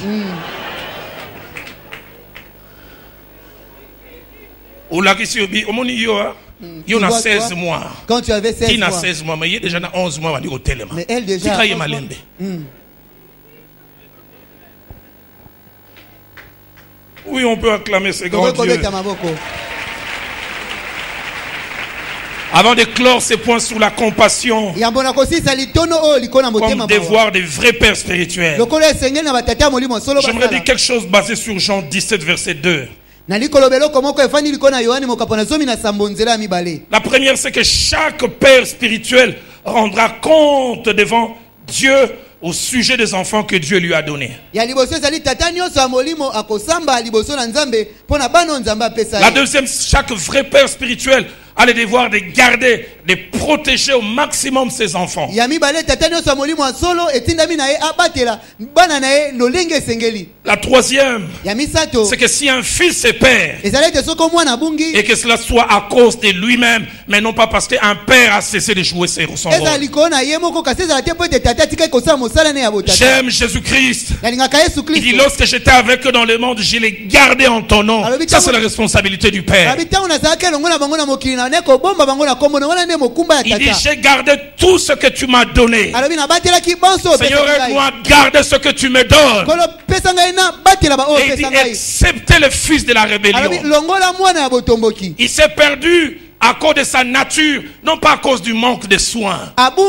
Ou là qui s'y au moni yo il a 16 mois. Quand tu avais 16 mois. Il a mois. 16 mois, mais il est déjà 11 mois, on va dire au tellement. Mais elle déjà. Oui, on peut acclamer ce grand Dieu. Avant de clore ces points sur la compassion, comme devoir des vrais pères spirituels, j'aimerais dire quelque chose basé sur Jean 17, verset 2. La première, c'est que chaque père spirituel rendra compte devant Dieu au sujet des enfants que Dieu lui a donnés. La deuxième, chaque vrai père spirituel a le devoir de garder, de protéger au maximum ses enfants. La troisième, c'est que si un fils se perd, et que cela soit à cause de lui-même, mais non pas parce qu'un père a cessé de jouer son rôle. J'aime Jésus-Christ. Il dit, lorsque j'étais avec eux dans le monde, je l'ai gardé en ton nom. Ça, c'est la responsabilité du père. Il dit, j'ai gardé tout ce que tu m'as donné. Seigneur, aide-moi à garder ce que tu me donnes. Et il dit, excepté le fils de la rébellion. Il s'est perdu à cause de sa nature, non pas à cause du manque de soins. Papa,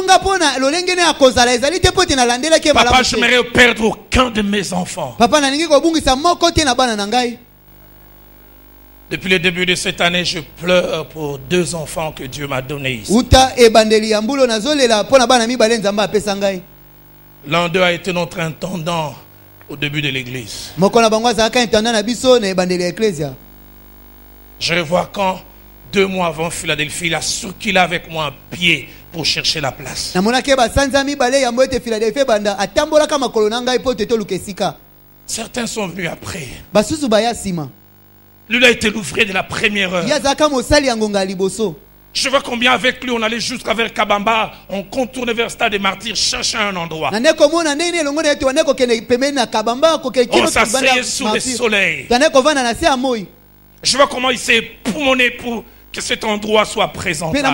j'aimerais perdre aucun de mes enfants. Depuis le début de cette année, je pleure pour 2 enfants que Dieu m'a donnés ici. L'un d'eux a été notre intendant au début de l'église. Je revois quand 2 mois avant Philadelphie, il a circulé avec moi à pied pour chercher la place. Certains sont venus après. Lui, il a été l'ouvrier de la première heure. Je vois combien avec lui on allait jusqu'à vers Kabamba, on contournait vers Stade des Martyrs, cherchant un endroit. On s'asseyait sous le soleil. Je vois comment il s'est poumonné pour que cet endroit soit présentable.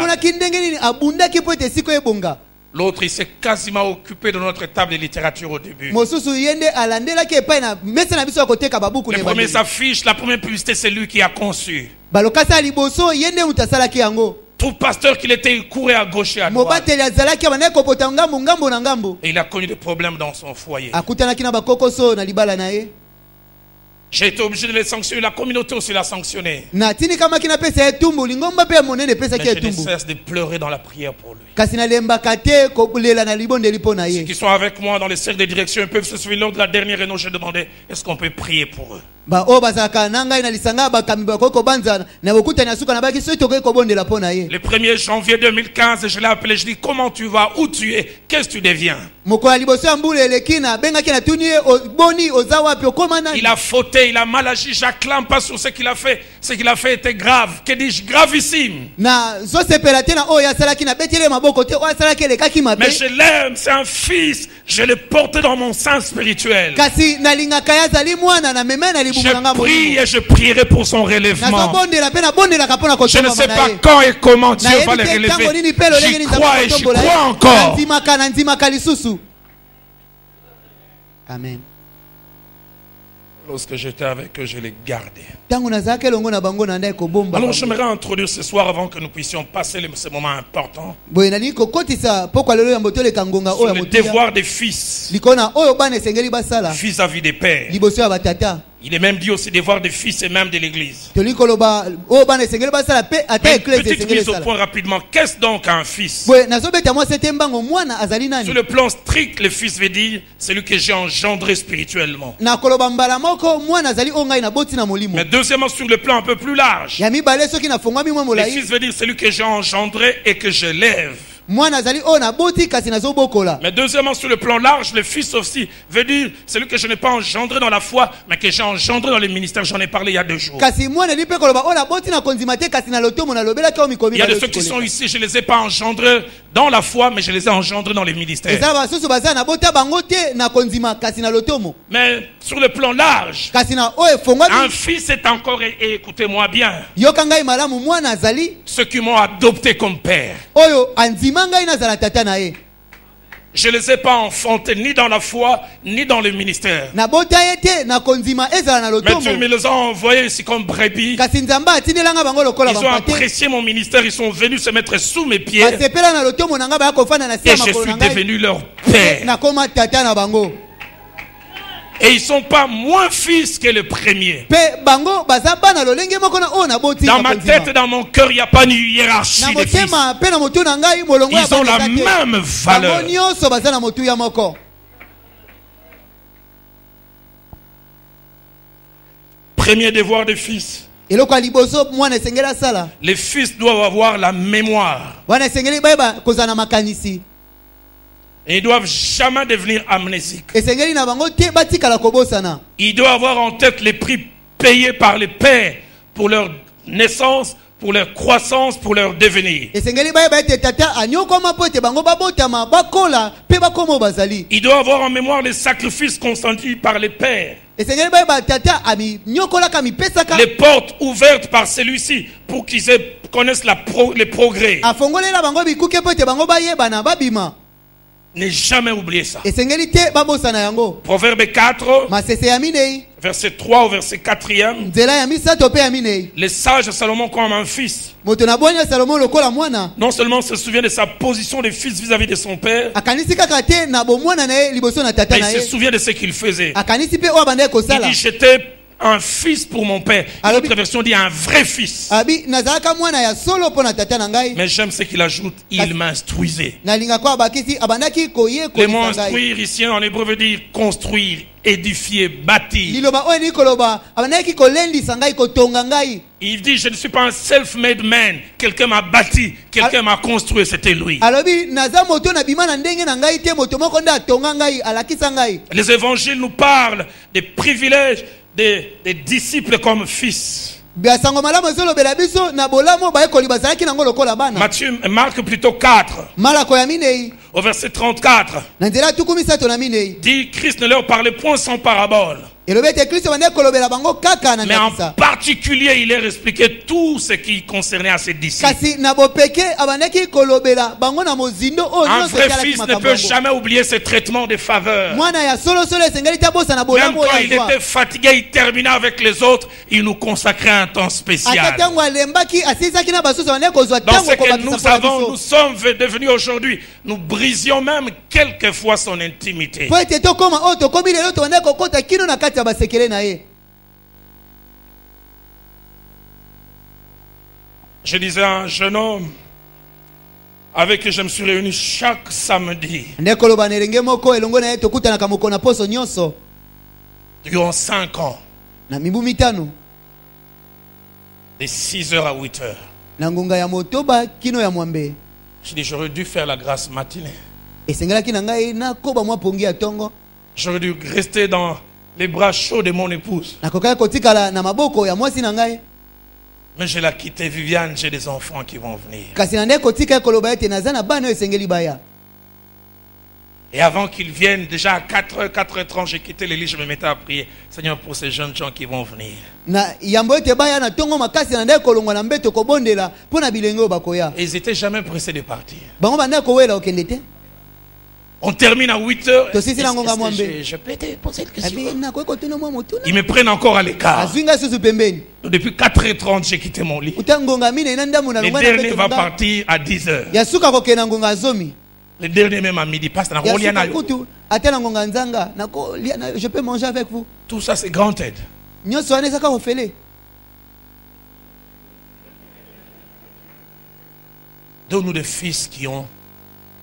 L'autre, il s'est quasiment occupé de notre table de littérature au début. Les premières affiches, la première publicité, c'est lui qui a conçu. Tout pasteur qu'il était, il courait à gauche et à droite. Et il a connu des problèmes dans son foyer. J'ai été obligé de les sanctionner. La communauté aussi l'a sanctionné. Mais je ne cesse de pleurer dans la prière pour lui. Ceux qui sont avec moi dans les cercles de direction, ils peuvent se souvenir lors de la dernière réunion. J'ai demandé, est-ce qu'on peut prier pour eux? Le 1er janvier 2015, je l'ai appelé, je dis, comment tu vas, où tu es, qu'est-ce que tu deviens? Il a fauté, il a mal agi, j'acclame pas sur ce qu'il a fait. Ce qu'il a fait était grave. Que dis-je? Gravissime. Mais je l'aime, c'est un fils. Je l'ai porté dans mon sein spirituel. Je prie et je prierai pour son relèvement. Je ne sais pas quand et comment Dieu va le relever. J'y crois et j'y crois encore. Amen. Lorsque j'étais avec eux, je les gardais. Alors j'aimerais introduire ce soir, avant que nous puissions passer ce moment important, sur le devoir des fils vis-à-vis des pères. Il est même dit aussi devoir des fils et même de l'église. Une petite mise au point rapidement. Qu'est-ce donc un fils? Sur le plan strict, le fils veut dire celui que j'ai engendré spirituellement. Mais deuxièmement, sur le plan un peu plus large, le fils veut dire celui que j'ai engendré et que je lève. Mais deuxièmement, sur le plan large, le fils aussi veut dire celui que je n'ai pas engendré dans la foi, mais que j'ai engendré dans le ministère. J'en ai parlé il y a 2 jours. Il y a de ceux qui sont ici, je ne les ai pas engendrés dans la foi, mais je les ai engendrés dans les ministères. Mais sur le plan large, un fils est encore, et écoutez-moi bien, ceux qui m'ont adopté comme père. Je ne les ai pas enfantés ni dans la foi, ni dans le ministère. Mais Dieu me les a envoyés ici comme brebis. Ils ont apprécié mon ministère, ils sont venus se mettre sous mes pieds. Et je suis devenu leur père. Et ils ne sont pas moins fils que le premier. Dans ma tête et dans mon cœur, il n'y a pas une hiérarchie de fils. Ils ont la même valeur. Premier devoir des fils. Les fils doivent avoir la mémoire. Et ils ne doivent jamais devenir amnésiques. Ils doivent avoir en tête les prix payés par les pères pour leur naissance, pour leur croissance, pour leur devenir. Ils doivent avoir en mémoire les sacrifices consentis par les pères. esengeli bayeba tata ami nyokolaka mipesaka Les portes ouvertes par celui-ci pour qu'ils connaissent les progrès. afongolela bango bikuke po ete bango bayebana babima. Ne jamais oublier ça. Esengeli te babosana yango. Proverbe 4, Masese ya minei verset 3 au verset 4e. nzela ya misato pe ya minei. Les sages de Salomon comme un fils. Moto na bwanya Salomo lokola mwana Non seulement se souvient de sa position de fils vis-à-vis de son père, akanisi kaka te na bomwana na ye liboso na tata mais na il se ye souvient de ce qu'il faisait. akanisi pe oyo abandaki Il kosala dit, j'étais un fils pour mon père. Une autre version dit un vrai fils. abi nazalaka mwana ya solo mpo na tata na ngai Mais j'aime ce qu'il ajoute, il m'instruisait. nalingaka oyo abakisi abandaki Le mot koyekolisa ngai instruire ici en hébreu veut dire construire, édifier, bâtir. liloba oyo elingi koloba abandaki kolendisa ngai kotonga ngai. Il dit, je ne suis pas un self-made man. Quelqu'un m'a bâti, quelqu'un m'a construit, c'était lui. alobi naza moto na bima na ndenge na ngai te moto moko nde atonga ngai alakisa ngai. Les évangiles nous parlent des privilèges des disciples comme fils. biasango malamu ezolobela biso na bolamu bayekoli bazalaki nango lokola bana. Marc plutôt 4, malako ya minei au verset 34, na nzela ya tuku misato na minei dit, Christ ne leur parlait point sans parabole. elobi ete kristo bandeki kolobela bango kaka na Mais en ndakisa particulier, il leur expliquait tout ce qui concernait à ses disciples. kasi na bopeke abandaki kolobela bango na mozindo oyo Un nyonso vrai esalaki fils ne makambo peut yango. jamais oublier ses traitements de faveur. mwana ya solosolo esengeli te abosa na Même bolamu quand oyo il azwa. était fatigué, il terminait avec les autres, il nous consacrait un temps ata spécial. ntango alembaki asilisaki na basusu bandeki kozwa Dans ntango ce que kobakisa nous mpona avons, nous biso sommes devenus aujourd'hui, nous brisions même quelquefois son intimité. po ete tokóma oyo tokómi lelo tobandeki kokɔta kino na kati ya basekele na ye. Je disais à un jeune homme avec qui je me suis réuni chaque samedi ndeki koloba na elenge moko elongo na ye tokutanaka moko na poso nyonso durant 5 ans, na mibu mitano de 6h à 8h. na ngonga ya motoba kino ya mwambe. Je dis, j'aurais dû faire la grâce matinée. esengelaki na ngai nakoba mwa pongi ya ntongo J'aurais dû rester dans les bras chauds de mon épouse. nakokaki kotikala na maboko ya mwasi na ngai Mais je l'ai quitté, Viviane, j'ai des enfants qui vont venir. kasi na ndenge kotika koloba ete naza na bana oyo esengeli baya. Et avant qu'ils viennent, déjà à 4h, 4h30, j'ai quitté le lit, je me mettais à prier. Seigneur, pour ces jeunes gens qui vont venir. na yambo ete baya na ntongo makasi na ndenge kolongwa na mbeto kobondela mpo na bilenge oyo bakoya Et ils n'étaient jamais pressés de partir. bango bandeki kowela okende te. On termine à 8h. Tosisi na ngonga mwambe Je peux te poser une question. abi nakoki kotuna mwa motuna Ils me prennent encore à l'écart. azwi ngai susu pembeni Depuis 4h30, j'ai quitté mon lit. uta ngonga minei na ndamu na Le longwa na dernier mbeto va na ngai. partir à 10h. ya suka kokende na ngonga zomi Le dernier même à midi. Passe dans ya la suka kutu ata na ngonga nzanga nakolia je peux manger avec vous Tout ça, c'est grande aide. nyonso wana ezaka kofele. Donne-nous des fils qui ont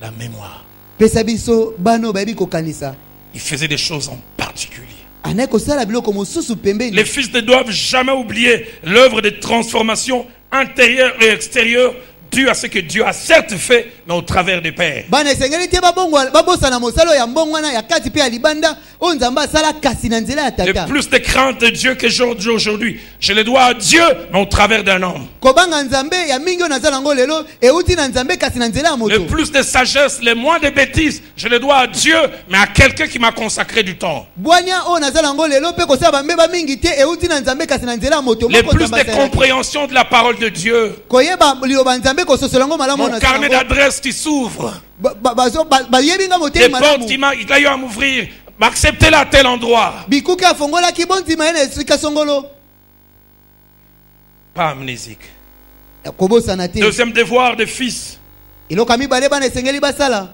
la mémoire. pesa biso bana oyo bayebi kokanisa Ils faisaient des choses en particulier. anaki kosala biloko mosusu pembeni. Les fils ne doivent jamais oublier l'œuvre de transformation intérieure et extérieure due à ce que Dieu a certes fait, mais au travers des pères. bana esengeli te babosana mosala oyo ya mbongwana ya kati mpe ya libanda oyo nzambe asala kasi na nzela ya Le tata. plus de crainte de Dieu que j'ai aujourd'hui, je le dois à Dieu, mais au travers d'un homme. kobanga nzambe ya mingi oyo nazala yango lelo euti na nzambe kasi na nzela ya Le moto. plus de sagesse, le moins de bêtises, je le dois à Dieu, mais à quelqu'un qui m'a consacré du temps. bwanya oyo nazala yango lelo mpe kosala bambeba mingi te euti na nzambe kasi na nzela ya moto. Le Moko plus nzambe de asalaki. compréhension de la parole de Dieu. koyeba liloba nzambe kososola yango malamu oyo Mon nazala carnet yango. d'adresse qui s'ouvre. Bayebi nga Les moteli portes malamu. qu'il a eu à m'ouvrir. M'accepter-la à tel endroit. bikuke afongolaki bondima ye na esika songolo. Pas amnésique. kobosana te. Deuxième devoir des fils. eloko ya mibale bana esengeli basala.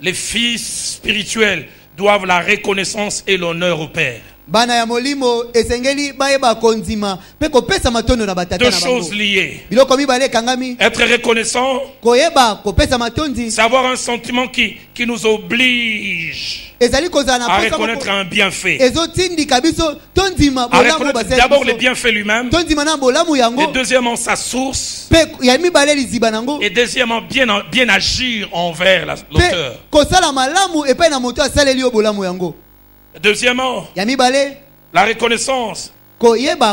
Les fils spirituels doivent la reconnaissance et l'honneur au Père. bana ya molimo esengeli bayeba kondima mpe kopesa matondo na batata Deux na choses bango. liées. biloko mibale ekangami. Être reconnaissant, koyeba kopesa matondi c'est avoir un sentiment qui nous oblige ezali kozala na à posa reconnaître moko un bienfait. ezotindika biso tondima À bolamu reconnaître basali d'abord les biso. bienfaits lui-même. tondima na bolamu Et yango deuxièmement, sa source. mpe ya mibale liziba nango Et deuxièmement, bien agir envers mpe l'auteur. kosala malamu epai na moto asaleli yo bolamu yango. Deuxièmement, ya mibale la reconnaissance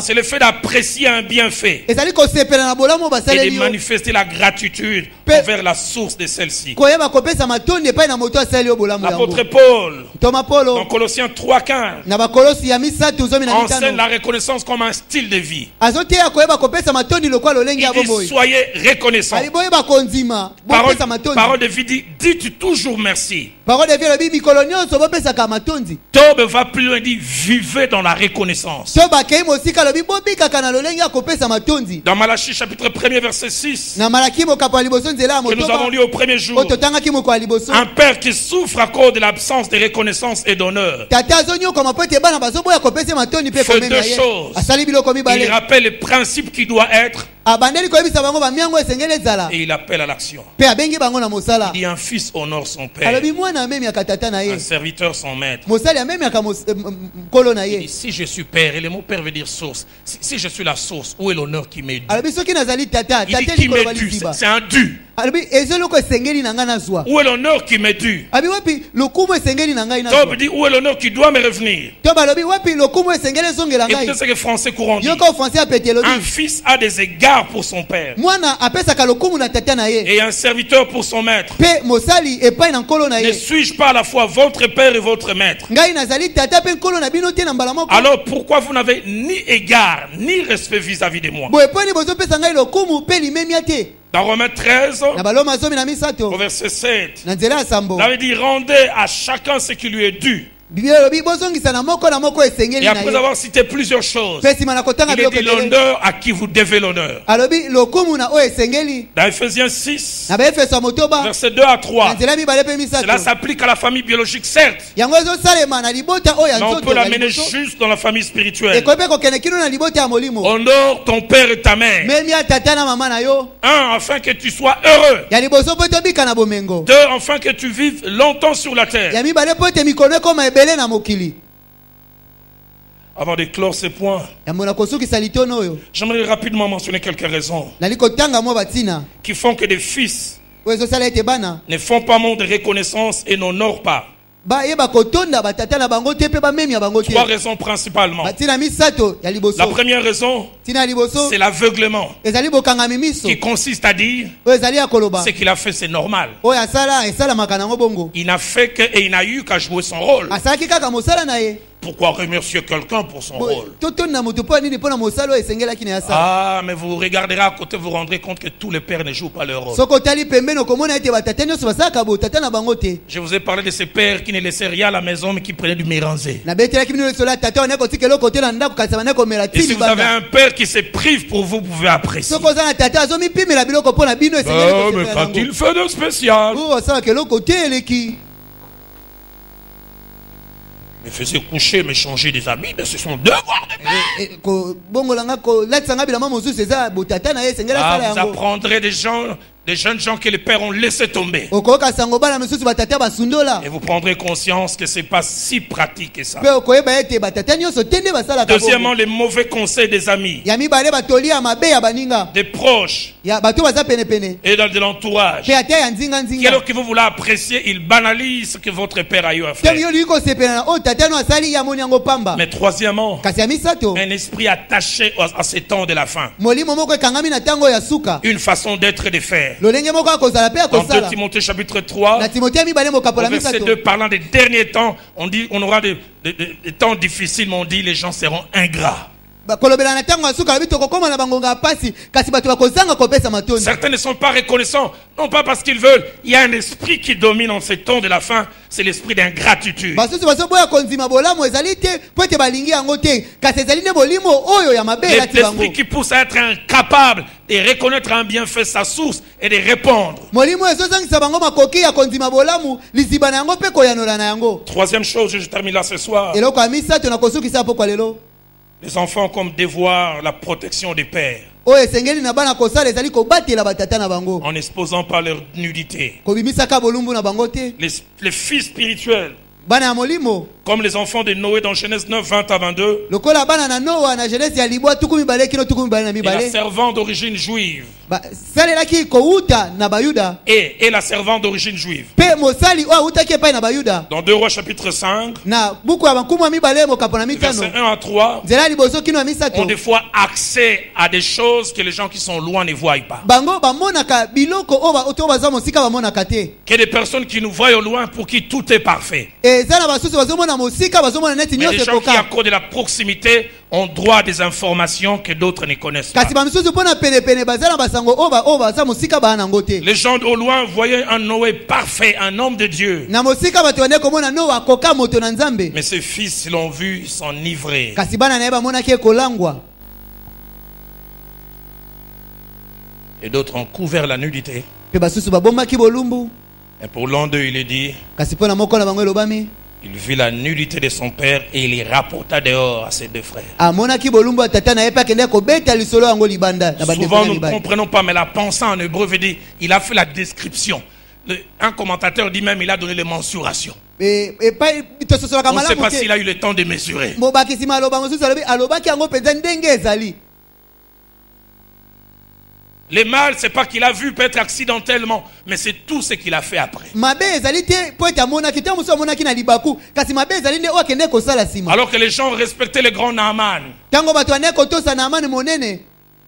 C'est le fait d'apprécier un bienfait ezali kosepela na bolamu et de basaleli yo manifester la gratitude envers la source de celle-ci. koyeba kopesa matondi epai na moto asali yo bolamu yango. L'apôtre Paul, Toma dans Polo Colossiens 3:15, na bakolosi ya misatu zomi na enseigne mitano la reconnaissance comme un style de vie. azoteya koyeba kopesa matondi lokola lolenge ya Il dit bomoi soyez reconnaissants. ali boyeba kondima bopesa matondi. Parole de vie dit dites toujours merci. Parole de vie lobi mikolo nyonso bopesaka matondi. Tobe va plus loin, dit vivez dans la reconnaissance. So bakei mosika lobi bobikaka na lolenge ya kopesa matondi. Dans Malachie chapitre 1er verset 6, Na malaki mokapo ya liboso nzela ya que nous avons motoba lu au premier jour, ototangaki moko ya liboso un père qui souffre à cause de l'absence de reconnaissance et d'honneur. tata azonyokama po ete bana bazoboya kopesa matondi mpe Fait komema deux ye choses. asali biloko Il mibale rappelle le principe qui doit être abandeli koyebisa bango bamiango esengeli ezala et il appelle à l'action. mpe abengi bango na mosala Il dit un fils honore son père, alobi mwana amemiaka tata na un ye serviteur son maître. mosali amemiaka nkolo na Il ye dit si je suis père, et le mot père veut dire source, si je suis la source, où est l'honneur qui m'est dû? alobi soki nazali tata Il dit tate qui likolo m'est dû, baliziba c'est un dû. alobi eza eloko esengeli na ngai nazwa Où est l'honneur qui m'est dû? abi wapi lokumu esengeli na ngai Tob nazwa dit où est l'honneur qui doit me revenir? to balobi wapi lokumu esengeli ezongela ngai Écoutez ce que français courant dit. yoka offense apete elobi Un fils a des égards pour son père mwana apesaka lokumu na tata na ye et un serviteur pour son maître. mpe mosali epai na nkolo na Ne ye suis-je pas à la fois votre père et votre maître? ngai nazali tata mpe nkolo na bino te na mbala moko Alors pourquoi vous n'avez ni égard ni respect vis-à-vis de moi? boye mponi bozopesa ngai lokumu mpe limemia te Dans Romains 13, na baloma zomi na au misato verset 7, na nzela ya sambo il avait dit rendez à chacun ce qui lui est dû. biblia elobi bozongisa na moko esengeli Et na après ye avoir cité plusieurs choses, mpe nsima na kotanga il est biloko dit ebele l'honneur à qui vous devez l'honneur. alobi lokumu na oyo esengeli Dans Ephésiens 6, na baefeso ya motoba versets 2 à na 3, nzela mibale mpe cela misato s'applique à la famille biologique, certes, yango ezosalema na libota oyo ya mais on nzoto peut ya l'amener liboso juste dans la famille spirituelle. ekoki mpe kokende kino na libota ya molimo Honore ton père et ta mère. memia tata na mama na yo Un, afin que tu sois heureux. ya liboso mpo tobika na bomengo Deux, afin que tu vives longtemps sur la terre. ya mibale mpo ete mikolo ekoma ebele na mokili Avant de clore ces points, yango na kosukisa litono oyo j'aimerais rapidement mentionner quelques raisons nali kotanga mwa batina qui font que des fils oyo ezosala ete bana ne font pas montre de reconnaissance et n'honorent pas. bayeba kotonda batata na bango te mpe bamemi ya bango te Trois raisons principalement. batina misato ya La liboso première raison, tina ya liboso c'est l'aveuglement ezali bokangami miso qui consiste à dire oyo ezali ya koloba ce qu'il a fait, c'est normal. oyo asala esalamaka nango bongo Il n'a fait que et il n'a eu qu'à jouer son rôle. asalaki kaka mosala na ye Pourquoi remercier quelqu'un pour son rôle? totonda motu mpo nini mpo na mosala oyo esengelaki na ye asala Ah, mais vous regarderez à côté, vous vous rendrez compte que tous les pères ne jouent pas leur rôle. soki otali pembeni okomona ete batata nyonso basalaka boye tata na bango te Je vous ai parlé de ces pères qui ne laissaient rien à la maison mais qui prenaient du méranzé. nabetelaki bino lisolo ya tata wane kotika eloko te na ndako kasi bane komela Et ti si vous avez libanda un père qui se prive pour vous, vous pouvez apprécier. soki oza na tata azomipimela biloko mpo na bino Ah, mais quand il fait de spécial, oyo asalaka eloko te eleki me faisait coucher, me changer des habits, mais c'est son devoir de père. kobongolanga kolatisanga bilamba mosusu eza botata na ye esengeli asala Vous yango apprendrez des jeunes gens que les pères ont laissé tomber. okoyoka sango bana mosusu batata basundola Et vous prendrez conscience que c'est pas si pratique que ça. mpe okoyeba ete batata nyonso te nde basalaka Deuxièmement, bongo. les mauvais conseils des amis, ya mibale batoli ya mabe ya baninga des proches ya bato baza penepene et de l'entourage. mpe ata ya Qui, nzinga alors que vous voulez apprécier, ils banalisent ce que votre père a eu à faire. ntango yo olingi kosepela na oyo tata no asali ya moni yango pamba Mais troisièmement, kasi ya misato un esprit attaché à ces temps de la fin. molimo moko ekangami na ntango ya suka Une façon d'être et de faire. lolenge moko akozala mpe Dans 2 akosala Timothée chapitre 3, na timothée mibale au mokapola verset misato 2, parlant des derniers temps, on dit on aura des temps difficiles, mais on dit les gens seront ingrats. kolobela na ntango ya suka lobi tokokóma na bangonga ya pasi kasi bato bakozanga kopesa matondi Certains ne sont pas reconnaissants, non pas parce qu'ils veulent. Il y a un esprit qui domine en ces temps de la fin, c'est l'esprit d'ingratitude. basusu bazoboya kondima bolamu ezali te mpo ete balingi yango te kasi ezali nde bolimo oyo ya mabe elati bango L'esprit qui pousse à être incapable de reconnaître un bienfait, sa source, et de répondre. molimo ezozangisa bango makoki ya kondima bolamu liziba na yango mpe koyanola na yango Troisième chose, je termine là ce soir. eloko ya misato na kosukisa pokwa lelo Les enfants comme devoir la protection des pères, oyo esengeli na bana kosala ezali kobatela batata na bango en n'exposant pas leur nudité. kobimisaka bolumbu na bango te Les fils spirituels bana ya molimo Comme les enfants de Noé dans Genèse 9, 20 à 22. lokola bana na Noa na Genèse ya libwa tukumi bale kino tukumi bale na Et la mibale servante d'origine juive. salelaki kouta na bayuda Et la servante d'origine juive. pe mosali o utaki epai na bayuda Dans 2 Rois chapitre 5, na buku ya bankumu ya mibale mokapo na mitano versets 1 à 3, nzela ya liboso kino ya ont misato des fois accès à des choses que les gens qui sont loin ne voient pas. bango bamonaka biloko oyo baza mosika bamonaka te Que des personnes qui nous voient au loin pour qui tout est parfait. eza na basusu bazomona mosika bazomona neti Mais les nyonso gens qui, à ekoka cause de la proximité, ont droit à des informations que d'autres ne connaissent pas. kasi bamisusu mpona penepene baza na basango oyo baza mosika baa nango te Les gens au loin voyaient un Noé parfait, un homme de Dieu. na mosika bato bande komona Noa akoka moto na nzambe Mais ses fils l'ont vu s'enivrer. kasi bana na ye bamonaki ekolangwa Et d'autres ont couvert la nudité. mpe basusu babombaki bolumbu Et pour l'un d'eux, il est dit, kasi mpo na moko na bango elobami il vit la nudité de son père et il les rapporta dehors à ses deux frères. amonaki bolumbu ya tata na ye mpe akendeki kobeta lisolo yango libanda na bandeko Souvent, na nous ne libanda comprenons pas, mais la pensée en hébreu veut dire, il a fait la description. Un commentateur dit même, il a donné les mensurations. epai tososolaka On ne sait malamu pas te s'il a eu le temps de mesurer. mobakisi maloba mosusu alobaki yango mpenza ndenge ezali Le mal, c'est pas qu'il a vu peut-être accidentellement, mais c'est tout ce qu'il a fait après. mabe ezali te po ete amonaki te mosusu amonaki na libaku kasi mabe ezali nde oyo akende kosala nsima Alors que les gens respectaient le grand Naaman. ntango bato ane kotosa na amani monene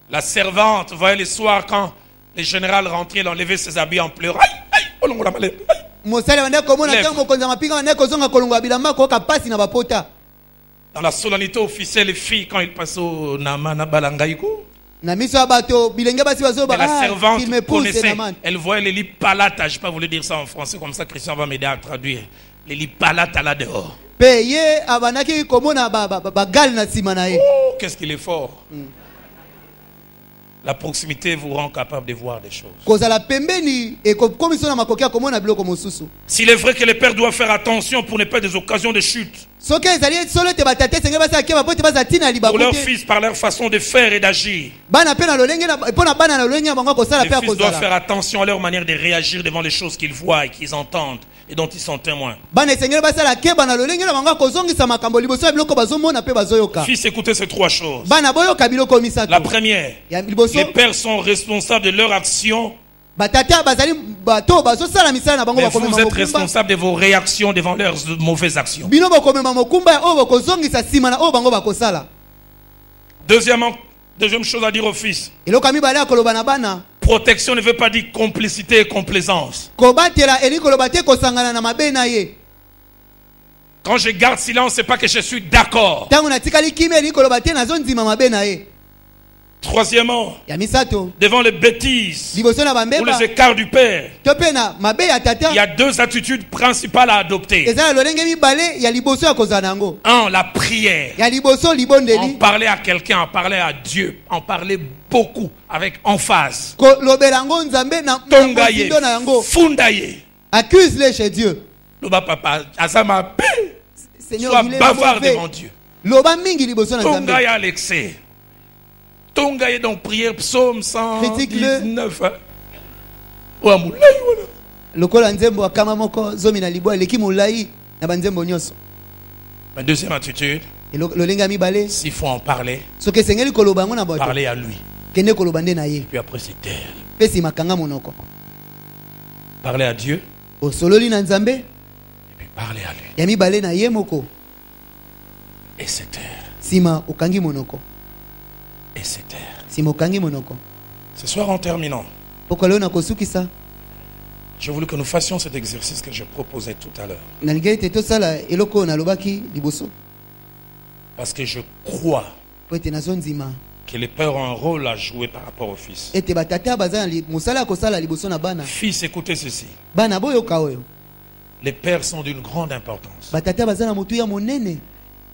La servante voyait le soir quand le général rentrait, il enlevait ses habits en pleurant. Aïe, aïe, olongo la malade, aïe. mosali bande komona Lèvre. ntango mokonzi ya mapinga bande kozonga kolongola bilamba koyoka pasi na bapota Dans la solennité officielle, les filles, quand ils passaient au Naaman, à Balangaïko, na miso ya bato bilenge basi bazoba la servante il me pousse connaissait, Naaman elle voyait les lits palata, je ne vais pas vous le dire ça en français, comme ça Christian va m'aider à traduire. Les lits palata là dehors. mpe ye abandaki komona bagali na nsima na ye Oh, qu'est-ce qu'il est fort. La proximité vous rend capable de voir des choses. kozala pembeni ekokomisa na makoki ya komona biloko mosusu S'il est vrai que les pères doivent faire attention pour ne pas des occasions de chute soki ezali solo ete batate esengeli basala keba po ete baza ntina ya pour libaku leurs te fils par leur façon de faire et d'agir. bana mpe na lolenge mpo na bana na lolenge ya bango akosala Les mpe fils doivent akozala faire attention à leur manière de réagir devant les choses qu'ils voient et qu'ils entendent et dont ils sont témoins. bana esengeli basala keba na lolenge na bango akozongisa makambo liboso ya biloko bazomona mpe bazoyoka Fils, écoutez ces trois choses. bana boyoka biloko La misato première, ya liboso les pères sont responsables de leur action, batata bazali bato bazosala misala na bango mais bakomema vous êtes mokumba responsables de vos réactions devant leurs mauvaises actions. bino bokomema mokumba oyo bokozongisa nsima na oyo bango bakosala Deuxième chose à dire aux fils, eloko ya mibale ya koloba na bana protection ne veut pas dire complicité et complaisance. kobatela elingi koloba te kosangana na mabe na ye Quand je garde silence, c'est pas que je suis d'accord. ntango natikali kimia elingi koloba te nazondima mabe na ye Troisièmement, ya misato devant les bêtises liboso na ou bambeba les écarts du père, to mpe na mabe ya tata il y a deux attitudes principales à adopter. eza na lolenge mibale ya liboso ya kozala na yango Un, la prière. ya liboso En libondeli parler à quelqu'un, en parler à Dieu, en parler beaucoup, avec emphase. kolobela yango nzambe na Tongaye, mosindo na yango fundaye. accuse-le chez Dieu Loba papa, azama pe. Seigneur Sois il est bavard mauvais. devant Dieu. loba mingi liboso na nzambe Tongaye à l'excès. Tongaye dans prière, psaume Critique-le. 119. Hein. Ouah, moulay, voilà. lokola nzembo akama moko zomi na libwa eleki molai na banzembo nyonso Ma deuxième attitude, lolenge ya mibale s'il faut en parler, soki esengeli koloba yango na bato parler à lui. kende koloba nde na ye Puis après c'est taire. mpe nsima kanga monoko Parler à Dieu, osololi na nzambe et puis parler à lui. ya mibale na ye moko Et c'est taire. nsima okangi monoko Et c'est taire. nsima okangi monoko Ce soir, en terminant, poko leo na kosukisa j'ai voulu que nous fassions cet exercice que je proposais tout à l'heure. nalingi ete tosala eloko oyo nalobaki liboso Parce que je crois po ete nazondima que les pères ont un rôle à jouer par rapport aux fils. ete batata baza na mosala ya kosala liboso na bana Fils, écoutez ceci. bana boyoka oyo Les pères sont d'une grande importance. batata baza na motu ya monene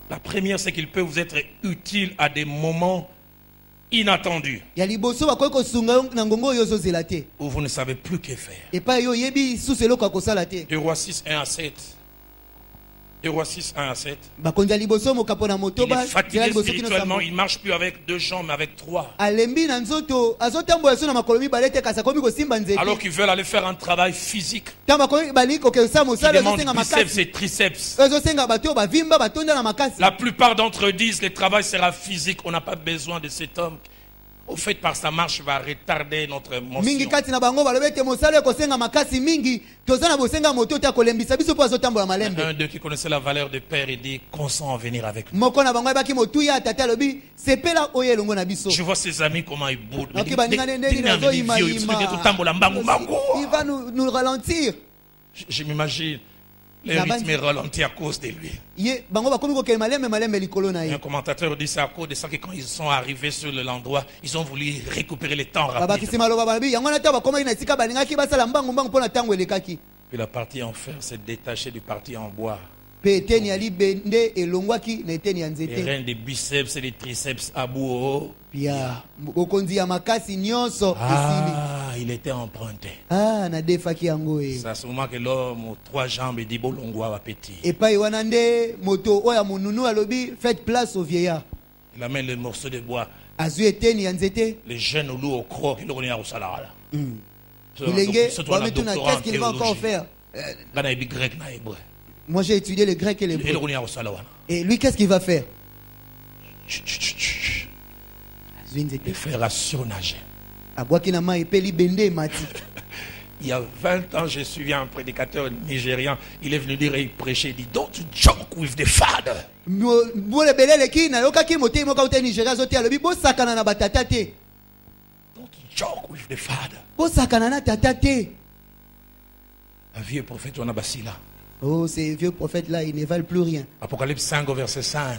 La première, c'est qu'ils peuvent vous être utiles à des moments inattendus ya liboso bakoki kosunga yo na ngongo oyo ozozela te où vous ne savez plus que faire. epai yo oyebi susu eloko ya kosala te 2 Rois 6, 1 à 7. Héros 6, 1 à 7. bakonzi ya liboso mokapo na Il motoba est fatigué spirituellement, il ne marche plus avec 2 jambes, mais avec 3. alembi na nzoto azotambola so na makolo mibale te kasi akomi kosimba nzete Alors qu'ils veulent aller faire un travail physique. ntango bakomi balingi kokesa Ils mosala demandent ezosenga biceps makasi et triceps. ezosenga bato oyo bavimba batonda na makasi La plupart d'entre eux disent que le travail sera physique. On n'a pas besoin de cet homme. Au fait, par sa marche, va retarder notre mingi motion. kati na bango balobi ete mosala ekosenga makasi mingi toza na bosenga moto te akolembisa biso mpo azotambola malembe Un d'eux qui connaissait la valeur du Père, il dit, consent à venir avec nous. moko na bango ayebaki motuya ya tata alobi sepela oyo elongo na biso Je vois ses amis comment ils boudent. oki baninga nde ndenge nazoyimayima il va nous ralentir Je m'imagine, le La rythme est bande- ralenti à cause de lui. ye bango bakomi kokele malembe likolo na Et un ye commentateur dit c'est à cause de ça que quand ils sont arrivés sur l'endroit, ils ont voulu récupérer le temps rapide. babakisi maloba balobi yango wana ntango bakomaki na esika balingaki basala mbangu mpo na ntango elekaki Puis la partie en fer s'est détachée du parti en bois. mpe eteni ya libende elongwaki na eteni ya Les nzete reins des biceps et des triceps à bout. pia bokonzi ya makasi nyonso esili Ah, il était emprunté. nadefaki yango e C'est à ce moment que l'homme aux 3 jambes dit bolongwa wa petit. epai wana nde moto oyo ya monunu alobi faites place au vieillard Il amène le morceau de bois. azwi eteni ya nzete Les jeunes loups au croc, ils l'ont au salaire. ilenge bamituna qu'est-ce qu'il va encore faire grec na hébreu. moi j'ai étudié le grec et Il l'hébreu l'ont au salaire. et lui qu'est-ce qu'il va faire azwi Il nzete fera surnager. abwaki na mai epe libende emati Il y a 20 ans, j'ai suivi un prédicateur nigérian. Il est venu dire et il prêchait. Il dit, don't joke with the father. mbula ebele eleki nayokaki motei moko auta nigeria azote alobi bosakana na batata te Don't joke with the father. bosakana na tata te Un vieux prophète, on a Basila. oh ces vieux prophètes là ils ne valent plus rien Apocalypse 5 au verset 5.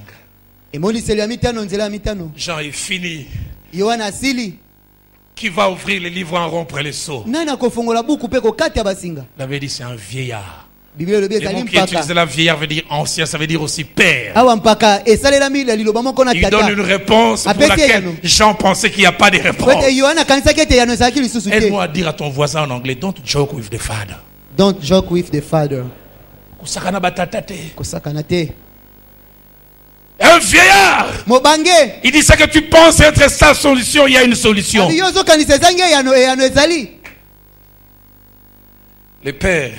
emoniselo ya mitano nzela ya mitano Jean est fini. yohana asili Qui va ouvrir les livres en rompre les seaux? nani akofongola buku mpe kokata basinga Il avait dit c'est un vieillard. biblia elobi Le ezali mot qui utilise mpaka la vieillard veut dire ancien, ça veut dire aussi père. awa mpaka esalelami na liloba moko na Il donne tata une réponse pour Apete laquelle yano. Jean pensait qu'il n'y a pas de po réponse. ete yohana akanisaki ete yano ezalaki lisusu te Aide-moi à dire à ton voisin en anglais, don't joke with the father. don't joke with the father Kusakana batata te. kosakana te Un vieillard, mobange il dit ça que tu penses être sa solution, il y a une solution. abi yo ozokanisa ezangi eyano ezali Le père,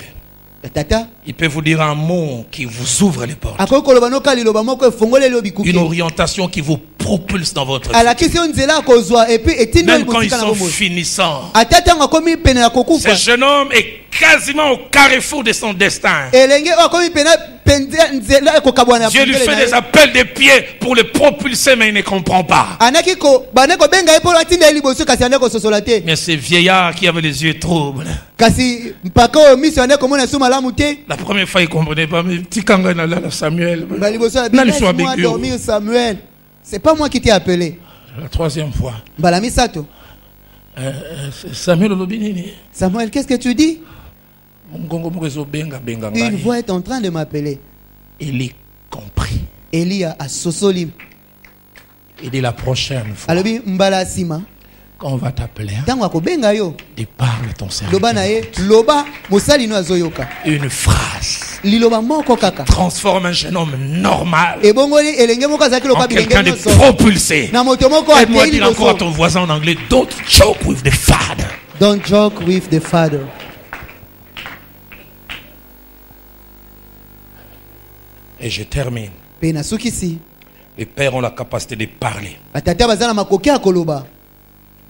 tata il peut vous dire un mot qui vous ouvre les portes. akoki koloba noka liloba moko efongoleli yo bikuke Une orientation qui vous propulse dans votre vie. alakisi yo nzela ya kozwa epuis etindi Même oyo quand ils mosika na sont bomoi finissants. ata ntango akomi pene ya kokufa Ce jeune homme est quasiment au carrefour de son destin. elenge oyo akomi pene nzela ekokabwana Dieu lui fait des appels de pied pour le propulser, mais il ne comprend pas. anaki bande kobenga ye mpo atinda ye liboso kasi ande kososola te Mais ce vieillard qui avait les yeux troubles, kasi mpaka oyo miso ande komona esu malamu te la première fois il ne comprenait pas, mais petit kanga na la Samuel. baliboso ya Nani so moi abeki yo? dormir Samuel c'est pas moi qui t'ai appelé La troisième fois, mbala misato Samuel Olobinini, Samuel qu'est-ce que tu dis Ngongo moko ezobenga benga une ngai. voix est en train de m'appeler Il compris. Eli asosoli Il dit la prochaine fois, alobi mbala ya nsima quand on va t'appeler, ntango akobenga yo déparle ton loba na serviteur. ye loba mosali no azoyoka Une phrase liloba moko kaka transforme un jeune homme normal ebongoli elenge moko azalaki en lokola bilenge quelqu'un de nyonso propulsé. na moto moko Aide-moi à atei dire encore à liboso ton voisin en anglais, don't joke with the father. don't joke with the father Et je termine. mpe nasukisi Les pères ont la capacité de parler, batata baza na makoki ya koloba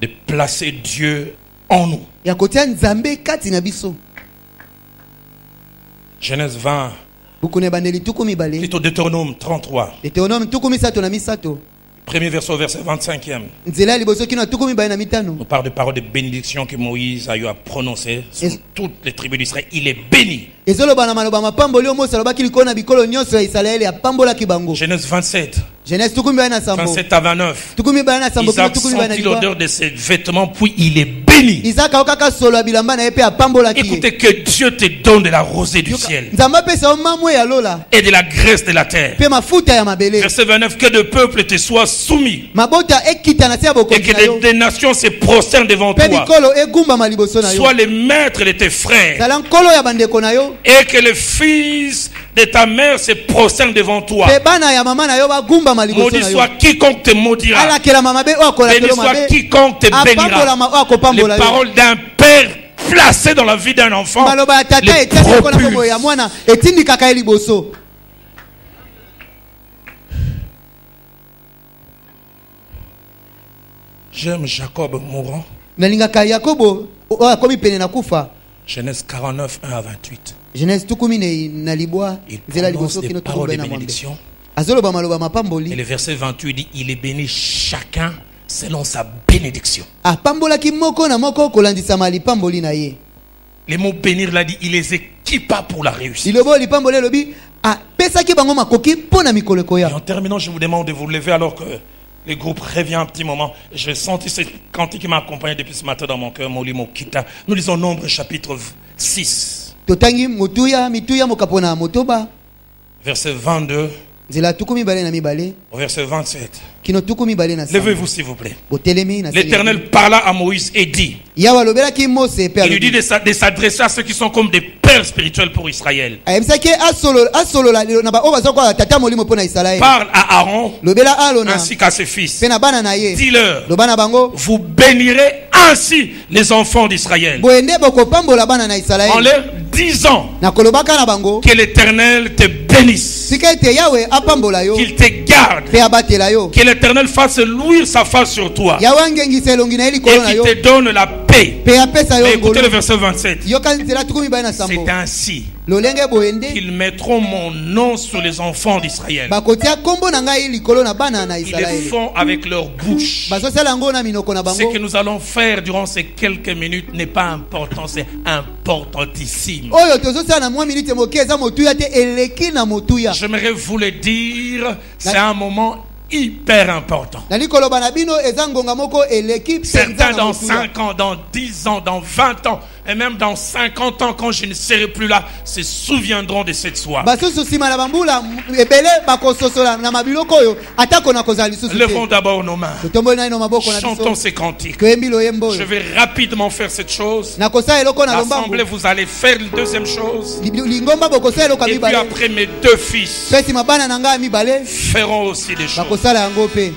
de placer Dieu en nous. ya kotia nzambe kati na biso Genèse 20, buku na ebandeli tuku mibale plutôt Deutéronome 33, deutéronome tuku misato na misato premier verset au verset 25e, nzela ya liboso kino na tuku mibale na mitano nous parle de paroles de bénédiction que Moïse a eu à prononcer sur Est- toutes les tribus d'Israël. Il est béni. ezoloba na maloba mapamboli oyo mose alobaki likolo na bikolo nyonso ya isalaele apambolaki bango Genèse 27, genèse tuku mibale na sambo 27 à 29. tuku mibale na sambo kino Isaac tuku mibale na sentit liba l'odeur de ses vêtements, puis il est béni. isaka okaka solo ya bilamba na ye mpe apambolaki ye Écoutez, que Dieu te donne de la rosée du ciel nzambe apesa yo mamwe ya lola et de la graisse de la terre. mpe mafuta ya mabele Verset 29, que de peuple te soit soumis mabota ekita na se ya et bokonzi que na yo des nations se prosternent devant mpe toi. bikolo egumbama liboso na yo Sois les maîtres de tes frères zala nkolo ya bandeko na yo et que les fils de ta mère se prosterne devant toi. Pe bana ya mama na yo bagumbama liboso Maudit na yo. soit quiconque te maudira. Alakela mama be o akola Béni telo soit mabe. quiconque te bénira. Apambola ma o akopambola Les yo. paroles d'un père placées dans la vie d'un enfant. Maloba ya tata Les etani ko na kombo ya propulsent. mwana etindi kaka ye liboso. J'aime Jacob mourant. Nalingaka Yakobo o akomi pene na kufa. Genèse 49, 1 à 28. Genèse tukumi na libwa Il zela prononce liboso des kino paroles de tukumbe na mwambe. bénédiction. Azoloba maloba Et mapamboli. le verset 28 dit, il est béni chacun selon sa bénédiction. Apambola ki moko na moko kolandisa mali pamboli na ye. Les mots bénir, là dit, il les équipa pour la réussite. Lilobo lipambole lobi a pesaki bango makoki pona mikolo Et koya. en terminant, je vous demande de vous lever alors que le groupe revient un petit moment. J'ai senti ce cantique qui m'a accompagné depuis ce matin dans mon cœur, Molimo Kita. Nous lisons Nombre chapitre 6, Totangi mituya mokapona motoba. verset 22 Zela tukumi bale na mibale. au verset 27. Kino tukumi bale na sa. Levez-vous s'il vous plaît. Botelemi na L'Éternel parla à Moïse et dit, Yawa lobela ki Mose pe il lui dit alobi. de s'adresser à ceux qui sont comme des pères spirituels pour Israël. Ayebisaki asolo la na ba o bazoko tata molimo pona Israël. Parle à Aaron Lobela Alona ainsi qu'à ses fils. pe na bana na ye. Dis-leur, Lobana bango vous bénirez ainsi les enfants d'Israël boende bokopambola bana na en Israël. leur disant Na kolobaka na bango que l'Éternel te bénisse, sika ete Yawe apambola yo qu'il te garde, pe abatela yo. que l'Éternel fasse luire sa face sur toi Yawe angengisa elongi na ye et likolo na qu'il yo te donne la paix. pe apesa yo Mais écoutez le ngolo. verset 27. Yoka nzela tukumi bale na sambo. C'est ainsi Lolenge boende qu'ils mettront mon nom sur les enfants d'Israël. bakotia kombo na ngai likolo na bana na Ils le Israël. font avec leur bouche. Bazosala yango na minoko na Ce bango. que nous allons faire durant ces quelques minutes n'est pas important, c'est importantissime. Oyo tozosala na mwa minute moke eza motuya te eleki na motuya. J'aimerais vous le dire, c'est un moment hyper important. Nali koloba na bino eza ngonga moko eleki penza Certains na dans motuya. 5 ans, dans 10 ans, dans 20 ans, et même dans 50 ans, quand je ne serai plus là, se souviendront de cette soirée. Basusu sima na bambula ebele bakososola na mabiloko oyo atako na kozala lisusu Levons te. d'abord nos mains. Totomboli na ino maboko na Chantons biso. ces cantiques. Toyembi loyembo Je oyo. vais rapidement faire cette chose. Na kosala eloko na lombango. L'assemblée, vous allez faire la deuxième chose. Lingomba bokosala eloko Et puis mibale. après, mes deux fils Pesi mabana na ngai mibale feront aussi des choses. bakosala yango pe.